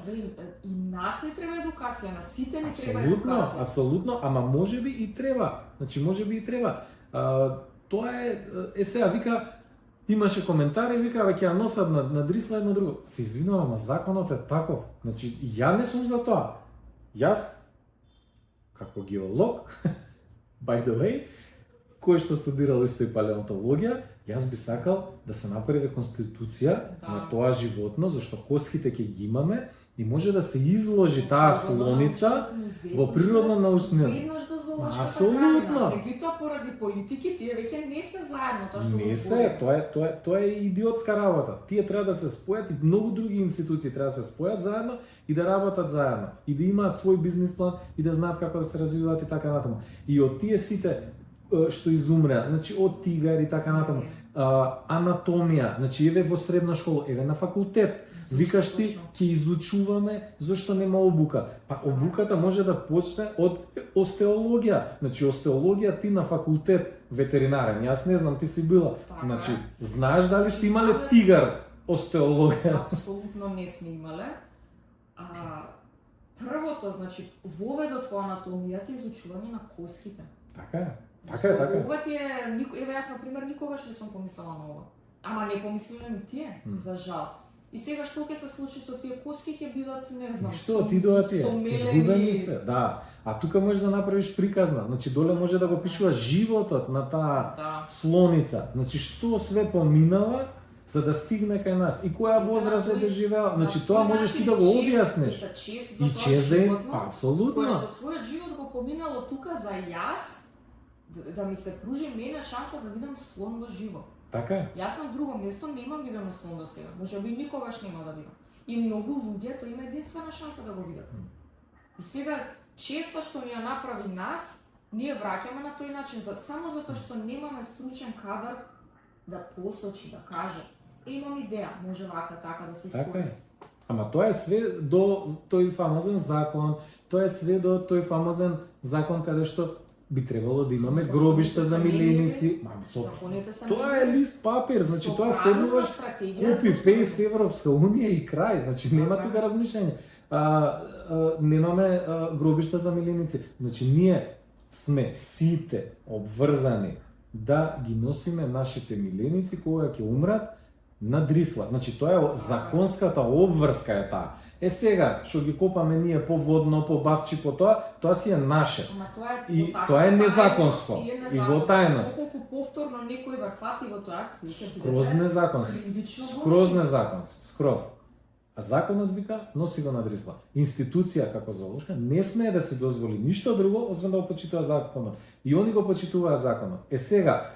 И нас не треба едукација, на сите не треба едукација. Апсолутно, ама можеби и треба. Значи можеби и треба. Тоа е сега вика имаше коментари, вика ќе ја носат на дрисла едно друго. Се извинувам, ама законот е таков. Значи ја не сум за тоа. Јас како геолог, by the way, кој што студирал исто и палеонтологија, јас би сакал да се направи реконституција на тоа животно, зашто коските ќе ги имаме и може да се изложи таа слоница во природно научно. Веднаш до зоолошката апсолутно. градина. Меѓутоа поради политики тие веќе не се заедно, тоа што не се, тоа е идиотска работа. Тие треба да се спојат и многу други институции треба да се спојат заедно и да работат заедно и да имаат свој бизнис план и да знаат како да се развиваат и така натаму. И од тие сите што изумреа, значи од тигар и така натаму, анатомија, значи еве во средна школа, еве на факултет, викаш ти ќе изучуваме зашто нема обука. Па обуката може да почне од остеологија. Значи остеологија ти на факултет ветеринарен, јас не знам, ти си била. Значи знаеш дали сте имале тигар остеологија? Апсолутно не сме имале. Првото, значи, воведот во анатомијата е изучување на коските. Така е. Ова ти е, еве јас на пример никогаш не сум помислела на ова. Ама не помислиле ни тие, за жал. И сега што ќе се случи со тие коски ќе бидат, не знам, што ти доа тие? Изгубени се, да. А тука можеш да направиш приказна. Значи доле може да го пишуваш животот на таа слоница. Значи што све поминала за да стигне кај нас и која возраст е доживеала. Значи тоа можеш ти да го објасниш. И чест да е, апсолутно. Кој што својот живот го поминало тука за јас, да ми се пружи мене шанса да видам слон во живо. Така е. Јас на друго место немам видено слон до сега. Можеби никогаш нема да видам. И многу луѓе тоа има единствена шанса да го видат. И сега честа што ни ја направи нас, ние враќаме на тој начин само затоа што немаме стручен кадар да посочи, да каже. Имам идеја, може вака така да се искористи. Ама тоа е све до тој фамозен закон, тоа е све до тој фамозен закон каде што би требало да имаме гробишта за миленици. Тоа е лист папир, значи тоа седнуваш копи пейст Европска унија и крај, значи нема тука размишљање. немаме гробишта за миленици. Значи ние сме сите обврзани да ги носиме нашите миленици кога ќе умрат на дрисла. Значи тоа е законската обврска е таа. Сега што ги копаме ние по водно, по бавчи, по тоа си е наше. Ама тоа е И тоа е незаконско. И во тајност. Колку повторно некој ве фати во тоа, Скроз незаконско. Скроз незаконско. Скроз. А законот вика, носи го на дрисла. Институција како зоолошка не смее да се дозволи ништо друго, освен да го почитува законот. И они го почитуваат законот. Сега,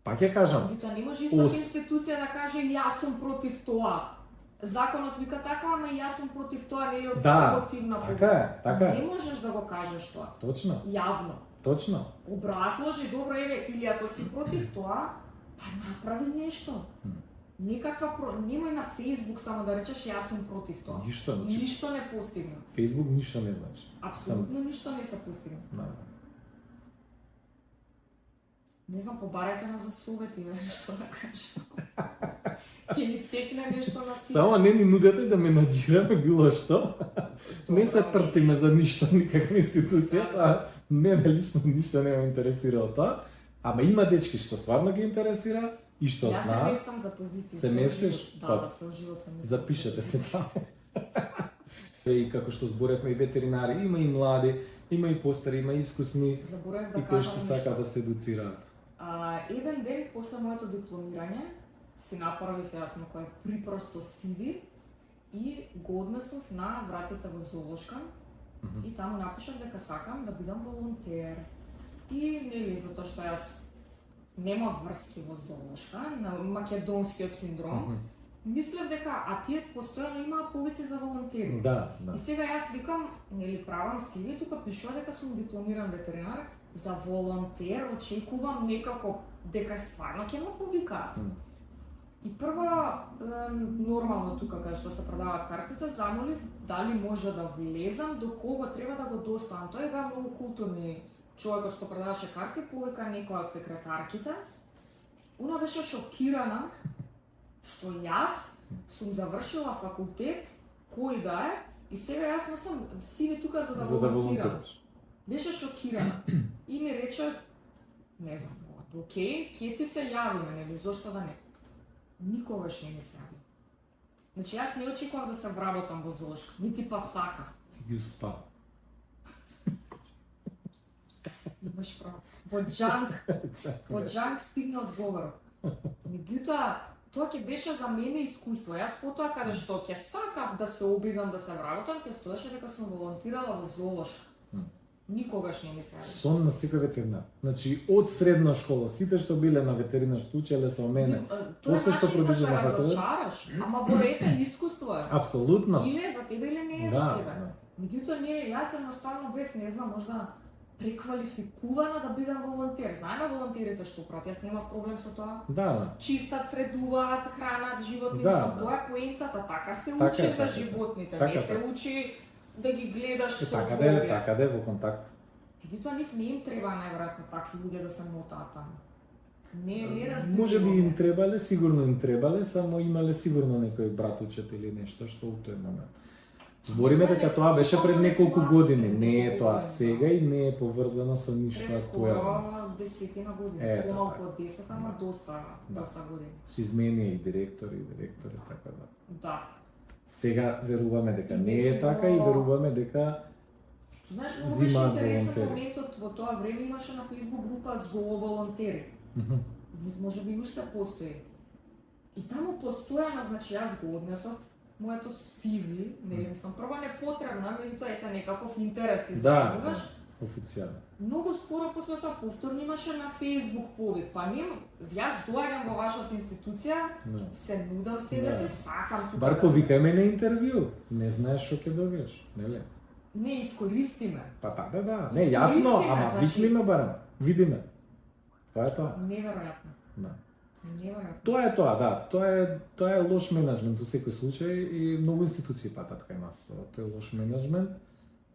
пак ќе кажам, Тоа не може истата институција да каже јас сум против тоа. Законот вика така, ама и јас сум против тоа, нели од емотивна така е. Не можеш да го кажеш тоа. Точно. Јавно. Точно. Образложи добро, еве, или ако си против тоа, па направи нешто. Некаква немој на Facebook само да речеш јас сум против тоа. Ништо не постигна. Facebook ништо не значи. Апсолутно ништо не се постигна. Не знам, побарајте нас за совети, што да кажам. Ќе ни текне нешто на сите. Само не ни нудете да менаџираме било што. Не се тртиме за ништо, никаква институција. Мене лично ништо не ме интересира од тоа. Ама има дечки што стварно ги интересира и што знаат. Јас се местам за позиција. Се местиш? Да, цел живот се местам. Запишете се само. И како што зборевме и ветеринари, има и млади, има и постари, има и искусни. Заборев да и кои што сакаат да се едуцираат. Еден ден после моето дипломирање си направив јас на кој припросто CV и го однесов на вратите во зоолошка и таму напишав дека сакам да бидам волонтер. И нели затоа што јас нема врски во зоолошка, на македонскиот синдром, мислев дека тие постојано имаат повици за волонтери. Да. И сега јас викам, нели правам CV, тука пишува дека сум дипломиран ветеринар, за волонтер очекувам некако дека стварно ќе ме повикаат. И прво, нормално тука каде што се продаваат картите, замолив дали може да влезам, до кого треба да го доставам. Тој беа многу културни човекот што продаваше карти, повика некоја од секретарките. Она беше шокирана што јас сум завршила факултет, кој да е, и сега јас носам CV тука за да волонтирам. Беше шокирана и ми рече, не знам, окей, ќе ти се јавиме, нели, зошто да не? Никогаш не ми се јави. Значи јас не очекував да се вработам во зоолошка, нити па сакав. Иди успа. Имаш право. Во джанк стигна одговорот. Меѓутоа, тоа ќе беше за мене искуство. Јас потоа каде што ќе сакав да се обидам да се вработам, ќе стоеше дека сум волонтирала во зоолошка. Никогаш не ми се јави. Сон на секој ветеринар. Значи од средна школа, сите што биле на ветеринар што учеле со мене. Тоа значи да се разочараш, ама во рете искуство е. Апсолутно. Или за тебе или не е за тебе. Меѓутоа не, јас едноставно бев, не знам, можда преквалификувана да бидам волонтер. Знаеме волонтерите што прават, јас немав проблем со тоа. Да. Чистат, средуваат, хранат животните, тоа е поентата, така се учи за животните, не се учи да ги гледаш со поглед. Така да во контакт. Меѓутоа нив не им треба најверојатно такви луѓе да се мотаат таму. Не разбирам. Може би им требале, сигурно им требале, само имале сигурно некој брат учет или нешто што у тој момент. Збориме дека тоа беше пред неколку години, не е тоа сега и не е поврзано со ништо актуелно. Пред десетина години, помалку од 10, ама доста години. Се измени и директори, така да. Да. Сега веруваме дека не е така и веруваме дека знаеш, многу беше интересен моментот во тоа време имаше на Facebook група зооволонтери. Може би уште постои. И таму постојано, значи јас го однесов моето CV, нели мислам, прво непотребна, меѓутоа ете некаков интерес изразуваш. Да, официјално. Многу скоро после тоа повторно имаше на Facebook повик, па јас доаѓам во вашата институција, се нудам себе, се сакам тука. Бар повикај ме на интервју, не знаеш што ќе добиеш, нели? Не искористиме. Па да. Не, јасно, ама викни ме барем, видиме. Тоа е тоа. Неверојатно. Да. Неверојатно. Тоа е тоа, да. Тоа е лош менеджмент во секој случај и многу институции патат кај нас. Тоа е лош менеджмент,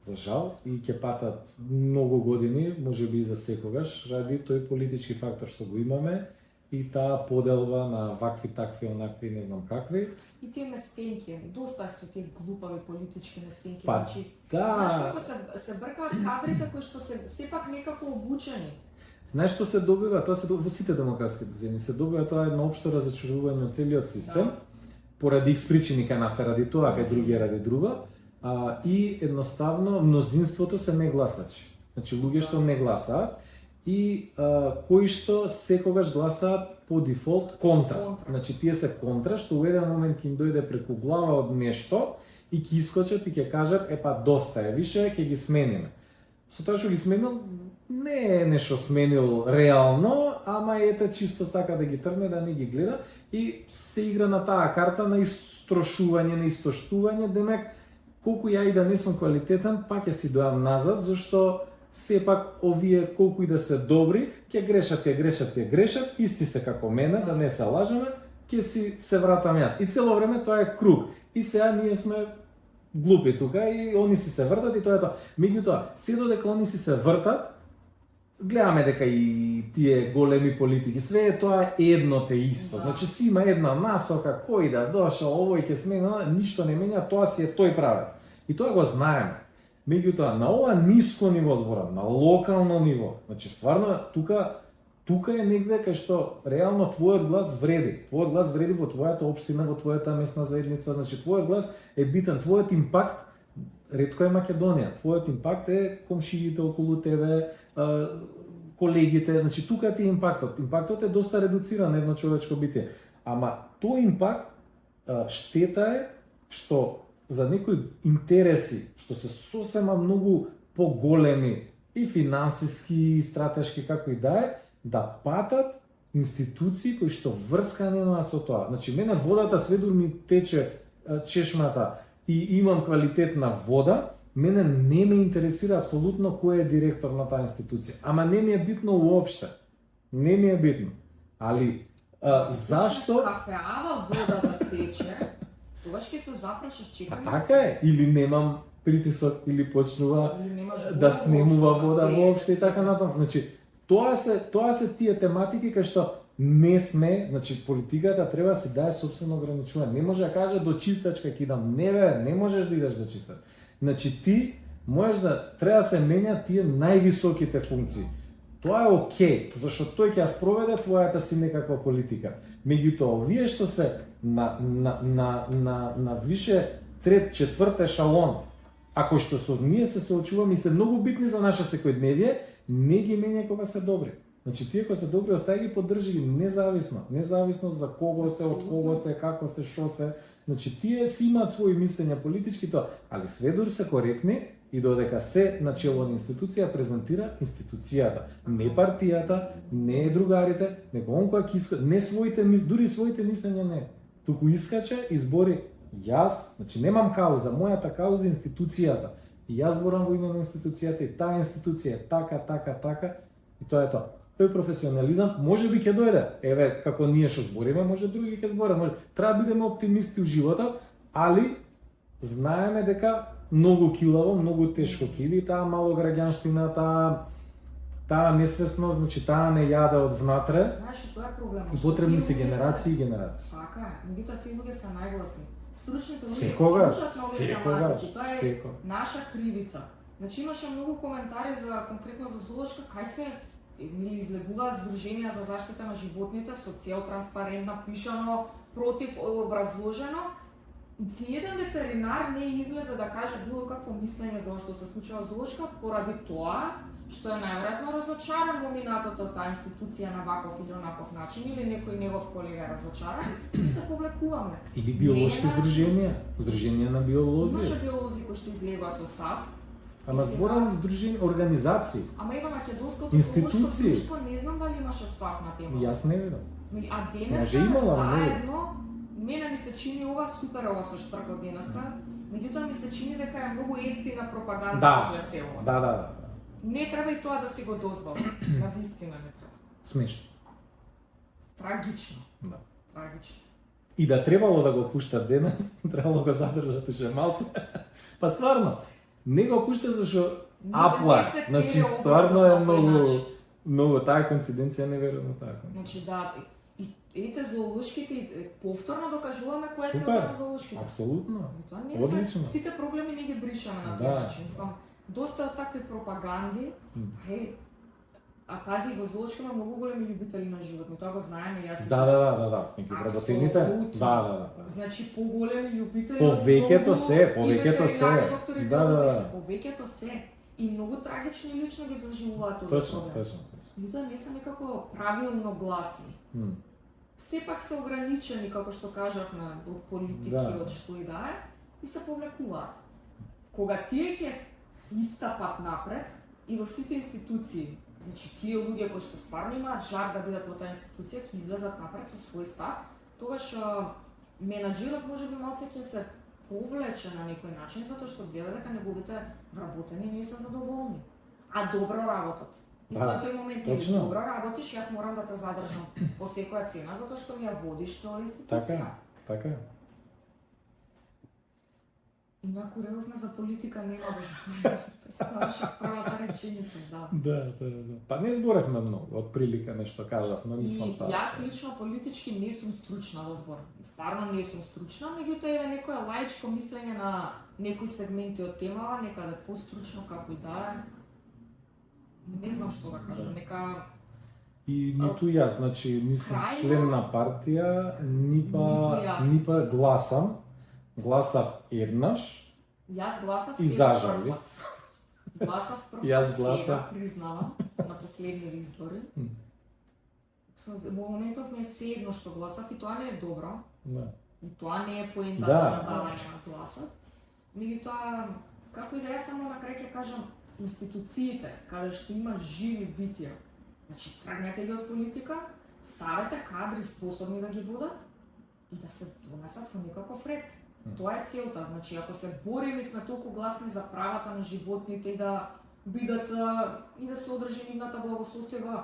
за жал, и ќе патат многу години, можеби и за секогаш, ради тој политички фактор што го имаме и таа поделба на вакви, такви, онакви, не знам какви. И тие местенки, доста се тие глупави политички местенки, Па, значи, да. знаеш како се бркаат кадрите кои што се сепак некако обучени. Знаеш што се добива? Тоа се добива во сите демократските земји. Се добива тоа едно општо разочарување од целиот систем, поради икс причини кај нас ради тоа, кај други ради друго, и едноставно мнозинството се не гласачи. Значи луѓе што не гласаат и кои што секогаш гласаат по дефолт контра. Значи тие се контра што во еден момент ќе им дојде преку глава од нешто и ќе искочат и ќе кажат епа доста е, више ќе ги смениме. Со тоа што ги сменил не е нешто сменил реално, ама ете чисто сака да ги тргне, да не ги гледа и се игра на таа карта на истрошување, на истоштување, демек колку ја и да не сум квалитетен, пак ќе си дојам назад, зашто сепак овие колку и да се добри, ќе грешат, исти се како мене, да не се лажеме, ќе си се вратам јас. И цело време тоа е круг. И сега ние сме глупи тука и они си се вртат и тоа е тоа. Меѓутоа, се додека они си се вртат, гледаме дека и тие големи политики, све е тоа едно те исто. Значи си има една насока, кој да дошол, овој ќе смена, ништо не менја, тоа си е тој правец. И тоа го знаеме. Меѓутоа, на ова ниско ниво зборам, на локално ниво, значи стварно тука е негде кај што реално твојот глас вреди. Твојот глас вреди во твојата општина, во твојата местна заедница, значи твојот глас е битен, твојот импакт ретко е Македонија, твојот импакт е комшиите околу тебе, колегите, значи тука ти е импактот. Импактот е доста редуциран едно човечко битие. Ама тој импакт штета е што за некои интереси што се сосема многу поголеми и финансиски и стратешки како и да е, да патат институции кои што врска немаат со тоа. Значи мене водата сведур ми тече чешмата и имам квалитетна вода, мене не ме интересира апсолутно кој е директор на таа институција. Ама не ми е битно уопште. Не ми е битно. Али зашто кафеава вода да тече, тогаш ќе се запрашаш чекаме. Така е, или немам притисок или почнува или да снемува вода воопште и така натаму. Значи тоа се тие тематики кај што не сме, значи политиката треба да си даде собствено ограничување. Не може да каже до чистачка ќе идам. Не бе, не можеш да идеш до чистачка. Значи ти можеш да треба да се менја тие највисоките функции. Тоа е окей, зашто тој ќе ја спроведе твојата си некаква политика. Меѓутоа, овие што се на више трет, четврт ешалон, ако што со ние се соочуваме и се многу битни за наше секојдневие, не ги менја кога се добри. Значи тие кои се добри, остај ги поддржи ги независно за кого се, од кого се, како се, што се. Значи тие си имаат своји мислења политички тоа, али сведор се коректни и додека се начело на институција презентира институцијата, не партијата, не другарите, него он кој ќе не своите дури своите мислења не. Туку искача и збори јас, значи немам кауза, мојата кауза е институцијата. И јас зборам во име на институцијата и таа институција е така и тоа е тоа. Тој професионализам може би ќе дојде. Еве како ние што збориме, може други ќе зборат, може треба да бидеме оптимисти у животот, али знаеме дека многу килаво, многу тешко кили, таа малограѓанштина, таа несвесност, значи таа не јаде од внатре. Знаеш што е проблемот? И потребни се генерации и генерации. Така е, меѓутоа тие луѓе се најгласни. Стручните луѓе секогаш, тоа е наша кривица. Значи имаше многу коментари за конкретно за Золушка, кај се или излегуваат здруженија за заштита на животните со цел транспарентна, пишано, против, образложено. Еден ветеринар не излезе да каже било какво мислење за што се случува Золушка, поради тоа што е најверојатно разочаран во минатото таа институција на ваков или онаков начин, или некој негов колега разочаран и се повлекуваме. Или биолошки здруженија на биолози. Имаше биолози кои што излегува со став. Ама зборам здружени организации. Ама има македонското институции. Друштво, не знам дали имаше став на тема. Јас не видам. А денеска заедно, мене ми се чини ова супер ова со штркот денеска, меѓутоа ми се чини дека е многу ефтина пропаганда за село. Да. Не треба и тоа да си го дозволи. На вистина не треба. Смешно. Трагично. Да. Трагично. И да требало да го пуштат денес, требало да го задржат уште малце. Па стварно, не го пушта зашто апла. Значи стварно е многу таа коинциденција, не верувам на таа коинциденција. Значи да, И ете зоолошките и повторно докажуваме која е Супер. целта на зоолошките. Апсолутно. И тоа не Одлично. се сите проблеми не ги бришаме на Да. тој начин. Сам доста такви пропаганди. А пази, во зоолошка има многу големи љубители на животни, тоа го знаеме, јас. Да. Меѓу вработените. Апсолутно. Да. Значи поголеми љубители. Повеќето од се, многу повеќето и се. ветеринари, доктори, Да. биолози се, повеќето се. И многу трагично лично ги доживуваат овој Точно. проблем. Луѓето не се некако правилно гласни. Сепак се ограничени, како што кажавме, од политики, Да. од што и да е, и се повлекуваат. Кога тие ќе истапат напред и во сите институции, значи тие луѓе кои што стварно имаат жар да бидат во таа институција, ќе излезат напред со свој став, тогаш менаџерот можеби малце ќе се повлече на некој начин, затоа што гледа дека неговите вработени не се задоволни, а добро работат. И тоа е тој момент, или точно. добро работиш, јас морам да те задржам по секоја цена, затоа што ми ја водиш цела институција. Така е. Инаку ревовме за политика, нема да зборам. Тоа беше првата реченица, да. Да. Па не зборевме многу, од прилика нешто кажавме, И мислам тоа. јас лично политички не сум стручна во збор. Стварно не сум стручна, меѓутоа е некое лаичко мислење на некои сегменти од темава, некаде постручно како и да е. Не знам што да кажам, нека И ниту јас, значи, нисум Крајно- член на партија, Ниту јас. ни па гласам. Гласав еднаш. јас гласав И сега зажали. прв пат. Гласав прв Јас пат гласав. сега, признавам, на последниве избори. Во моментов ми е седно што гласав и тоа не е добро. Да. И тоа не е поентата Да, на да. давање на гласот. Меѓутоа, како и да е, само на крај ќе кажам, институциите, каде што има живи битија, значи тргнете ги од политика, ставете кадри способни да ги водат и да се донесат во некаков ред. Тоа е целта, значи ако се бориме и сме толку гласни за правата на животните и да бидат и да се одржи нивната благосостојба,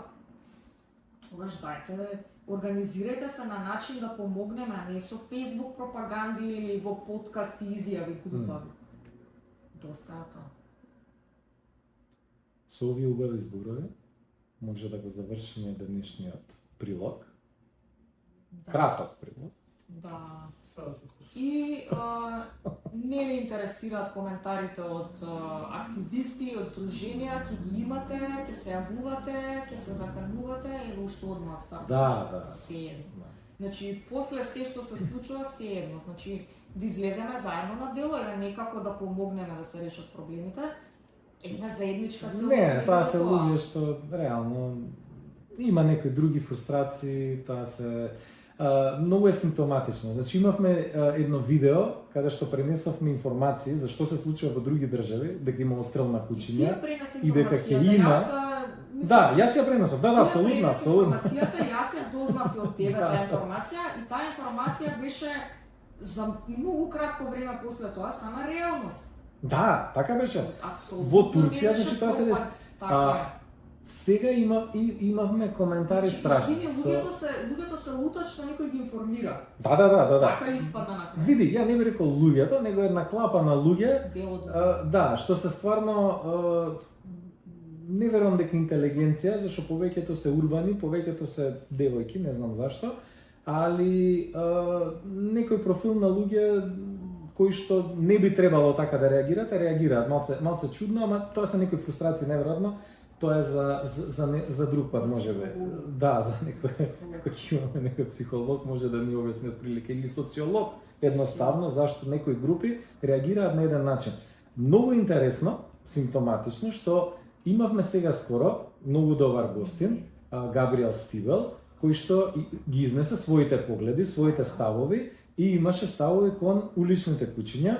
тогаш дајте, организирајте се на начин да помогнеме, а не со Facebook пропаганди или во подкасти изјави глупави. Доста е тоа. Со овие убави зборови може да го завршиме денешниот прилог. Да. Краток прилог. Да. И не ме интересираат коментарите од активисти, од здруженија, ќе ги имате, ќе се јавувате, ќе се заканувате или уште одма од старт. Да. Сеедно. Значи, после се што се случува, сеедно. Значи, да излеземе заедно на дело или некако да помогнеме да се решат проблемите. Една заедничка цел. Не, тоа се луѓе што реално има некои други фрустрации, тоа се многу е симптоматично. Значи имавме едно видео каде што пренесовме информации за што се случува во други држави, дека има отстрел на кучиња и дека ќе има. Да, јас ја пренесов. Да, апсолутно. Информацијата, јас ја дознав и од тебе таа информација и таа информација беше за многу кратко време после тоа стана реалност. Да, така беше. Апсолутно. Во Турција, значи тоа се деси. Така е. Сега имавме коментари страшни. Луѓето се лутат што некој ги информира. Да. Така испадна на крај. Види, ја не би рекол луѓето, него една клапа на луѓе. Дел од Да, што се стварно не верувам дека интелигенција, зашто повеќето се урбани, повеќето се девојки, не знам зашто, али некој профил на луѓе кои што не би требало така да реагираат малце чудно, ама тоа се некои фрустрации неверојатно. Тоа е за друг пат можеби. Да, за некој како ќе имаме некој психолог може да ни објасни отприлика или социолог едноставно зашто некои групи реагираат на еден начин. Многу интересно, симптоматично што имавме сега скоро многу добар гостин, Габриел Стивел, кој што ги изнесе своите погледи, своите ставови и имаше ставови кон уличните кучиња,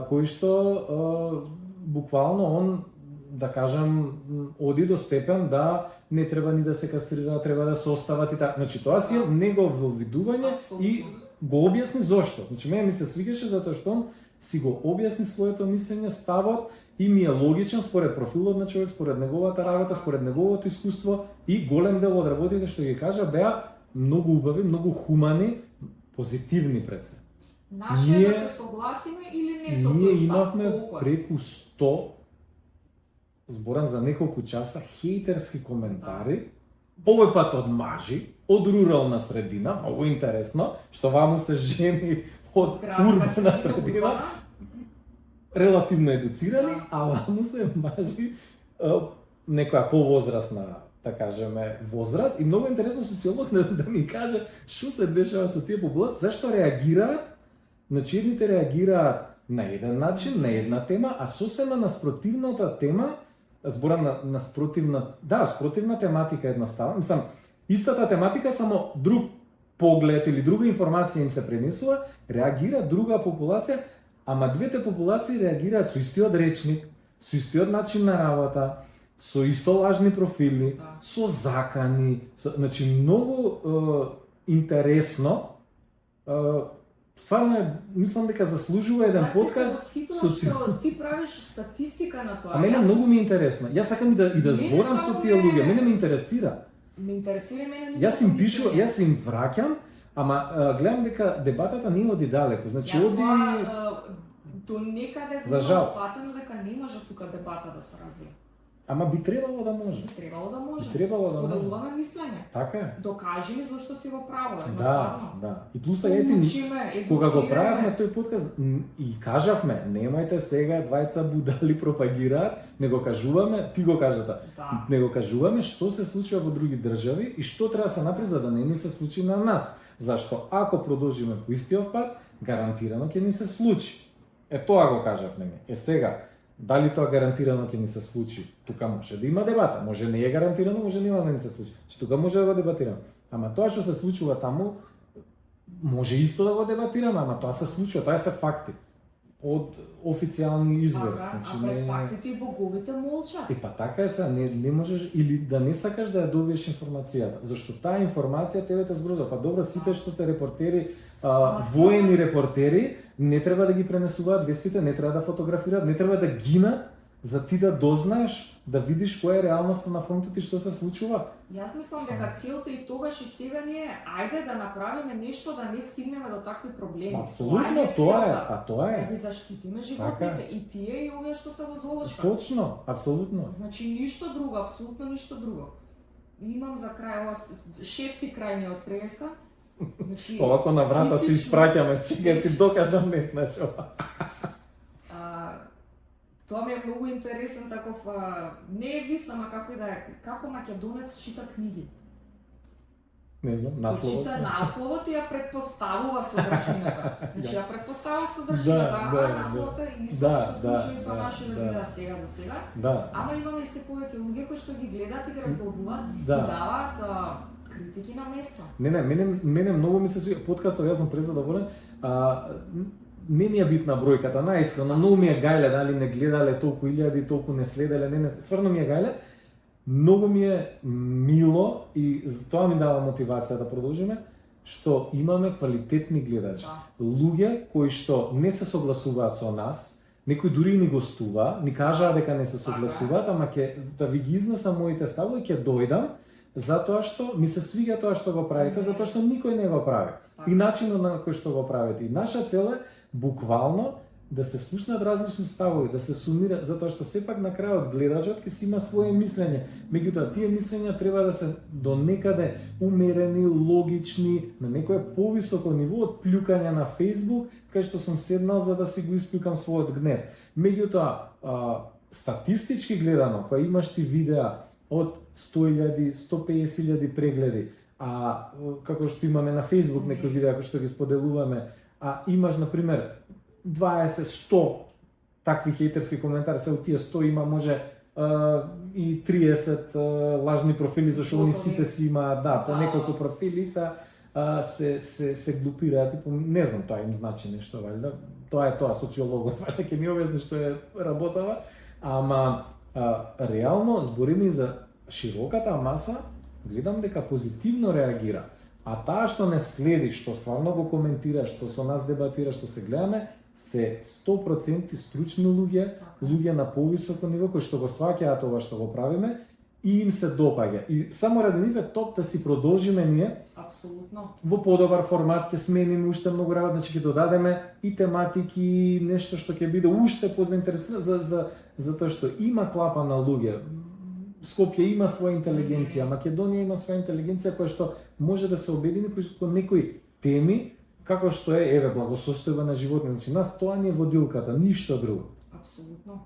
кои што буквално он, да кажам, оди до степен да не треба ни да се кастрира, треба да се остават и така. Значи тоа си негово видување и го објасни зошто. Значи мене ми се свигаше затоа што он си го објасни своето мислење, ставот и ми е логичен според профилот на човек, според неговата работа, според неговото искуство и голем дел од работите што ги кажа беа многу убави, многу хумани, позитивни пред се. Наше да се согласиме или не со Ние тој став? имавме преку 100, зборам за неколку часа, хејтерски коментари Овој пат од мажи, од рурална средина, многу интересно, што ваму се жени од Градска урбана средина, релативно едуцирани, Да. а ваму се мажи некоја повозрасна, да кажеме, возраст. И многу интересно социолог да ни каже што се дешава со тие популации, зашто реагираат. Значи, едните реагираат на еден начин, на една тема, а сосема на спротивната тема, зборам на спротивна тематика едноставно. Мислам, истата тематика, само друг поглед или друга информација им се пренесува, реагира друга популација, ама двете популации реагираат со истиот речник, со истиот начин на работа, со исто лажни профили, Да. со закани, значи многу интересно. Стварно мислам дека заслужува еден Јас ти се подкаст. восхитувам што ти правиш статистика на тоа. А мене Јас многу ми е интересно. Јас сакам и да Мене зборам со само тие ме- луѓе. Мене ме интересира. ме интересира и мене. Јас им пишувам, јас им враќам, ама гледам дека дебатата не оди далеко. Значи Јас оди тоа до некаде За го жал. сватено дека не може тука дебата да се развие. ама би требало да може. Би требало да може. Би требало да може. Споделуваме мислење. Така е. Докажи ми зашто си го право, Да, едноставно. да. И плюс тоа ети Учиме, кога го едуцираме. правевме тој подкаст и кажавме, немајте сега двајца будали пропагираат, не го кажуваме, ти го кажата. Да. Не го кажуваме што се случува во други држави и што треба да се направи за да не ни се случи на нас. Зашто ако продолжиме по истиот пат, гарантирано ќе ни се случи. Тоа го кажавме ми. Сега, дали тоа гарантирано ќе ни се случи? Тука може да има дебата, може не е гарантирано, може нема да ни се случи. Тука може да го дебатираме. Ама тоа што се случува таму, може исто да го дебатираме, ама тоа се случува, тоа се факти. Од официјални извори. Така, Значи, а пред не- фактите и боговите молчат. Па така е сега, не можеш или да не сакаш да ја добиеш информацијата, зашто таа информација тебе те згрозува. Па добро, сите што се репортери, воени репортери, не треба да ги пренесуваат вестите, не треба да фотографираат, не треба да гинат за ти да дознаеш, да видиш која е реалноста на фронтот и што се случува. Јас мислам дека целта и тогаш и сега ни е ајде да направиме нешто да не стигнеме до такви проблеми. Апсолутно, тоа е, целта. е. Да ги заштитиме Така животните и тие и овие што се во зоолошка. Точно, апсолутно. Значи ништо друго, апсолутно ништо друго. И имам за крај ова шести крај ни од преска. Значи Овако на врата си типично- испраќаме, чекај ти докажам не знаеш ова. Тоа ми е многу интересен таков, не е виц, ама како и да е, како македонец чита книги. Не знам, насловот. Чита насловот и ја предпоставува содржината. Значи ја предпоставува содржината, а насловот е истото се случува и со нашите видеа сега за сега. Да. Ама имаме и се повеќе луѓе кои што ги гледаат и ги разглобуваат и Да. даваат критики на место. Мене многу ми се свија подкастот, јас сум презадоволен. Не ми е битна бројката, наискрено, многу ми е гајле, дали не гледале толку илјади, толку не следеле, не, стварно ми е гајле. Многу ми е мило и тоа ми дава мотивација да продолжиме, што имаме квалитетни гледачи. Да. Луѓе кои што не се согласуваат со нас, некои дури и ни гостува, ни кажаа дека не се согласуваат, ама ќе да ви ги изнесам моите ставови, ќе дојдам, затоа што ми се свига тоа што го правите, затоа што никој не го прави. И начинот на кој што го правите. И наша цел е буквално да се слушнат различни ставови, да се сумира, затоа што сепак на крајот гледачот ќе си има свое мислење. Меѓутоа, тие мислења треба да се до некаде умерени, логични, на некое повисоко ниво од плюкање на Facebook, кај што сум седнал за да си го исплюкам својот гнев. Меѓутоа, статистички гледано, кога имаш ти видеа од 100.000, 150.000 прегледи, а како што имаме на Facebook некои видеа кои што ги споделуваме, а имаш, например, 20-100 такви хејтерски коментари, се од тие 100 има може и 30 лажни профили, зашто они сите си имаат, по неколку профили се глупираат, типу, не знам, тоа им значи нешто, валјда. Тоа е тоа, социологот, валјда ќе ми објасни што е работава, ама реално збориме за широката маса, гледам дека позитивно реагира. А таа што не следи, што стварно го коментира, што со нас дебатира, што се гледаме, се 100% стручни луѓе, луѓе на повисоко ниво кои што го сваќаат ова што го правиме и им се допаѓа. И само ради нив е топ да си продолжиме ние. Апсолутно. Во подобар формат ќе смениме уште многу работа, значи ќе додадеме и тематики, нешто што ќе биде уште позаинтересирано за тоа што има клапа на луѓе. Скопје има своја интелигенција, Македонија има своја интелигенција која што може да се обедини кон некои теми, како што е, еве, благосостојба на животни. Значи, нас тоа ни е водилката, ништо друго. Апсолутно.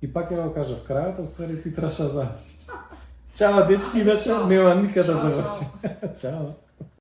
И пак ја го кажав, крајот, уствари ти траша за... Чао, дечки, иначе нема никаде да заврши. Чао.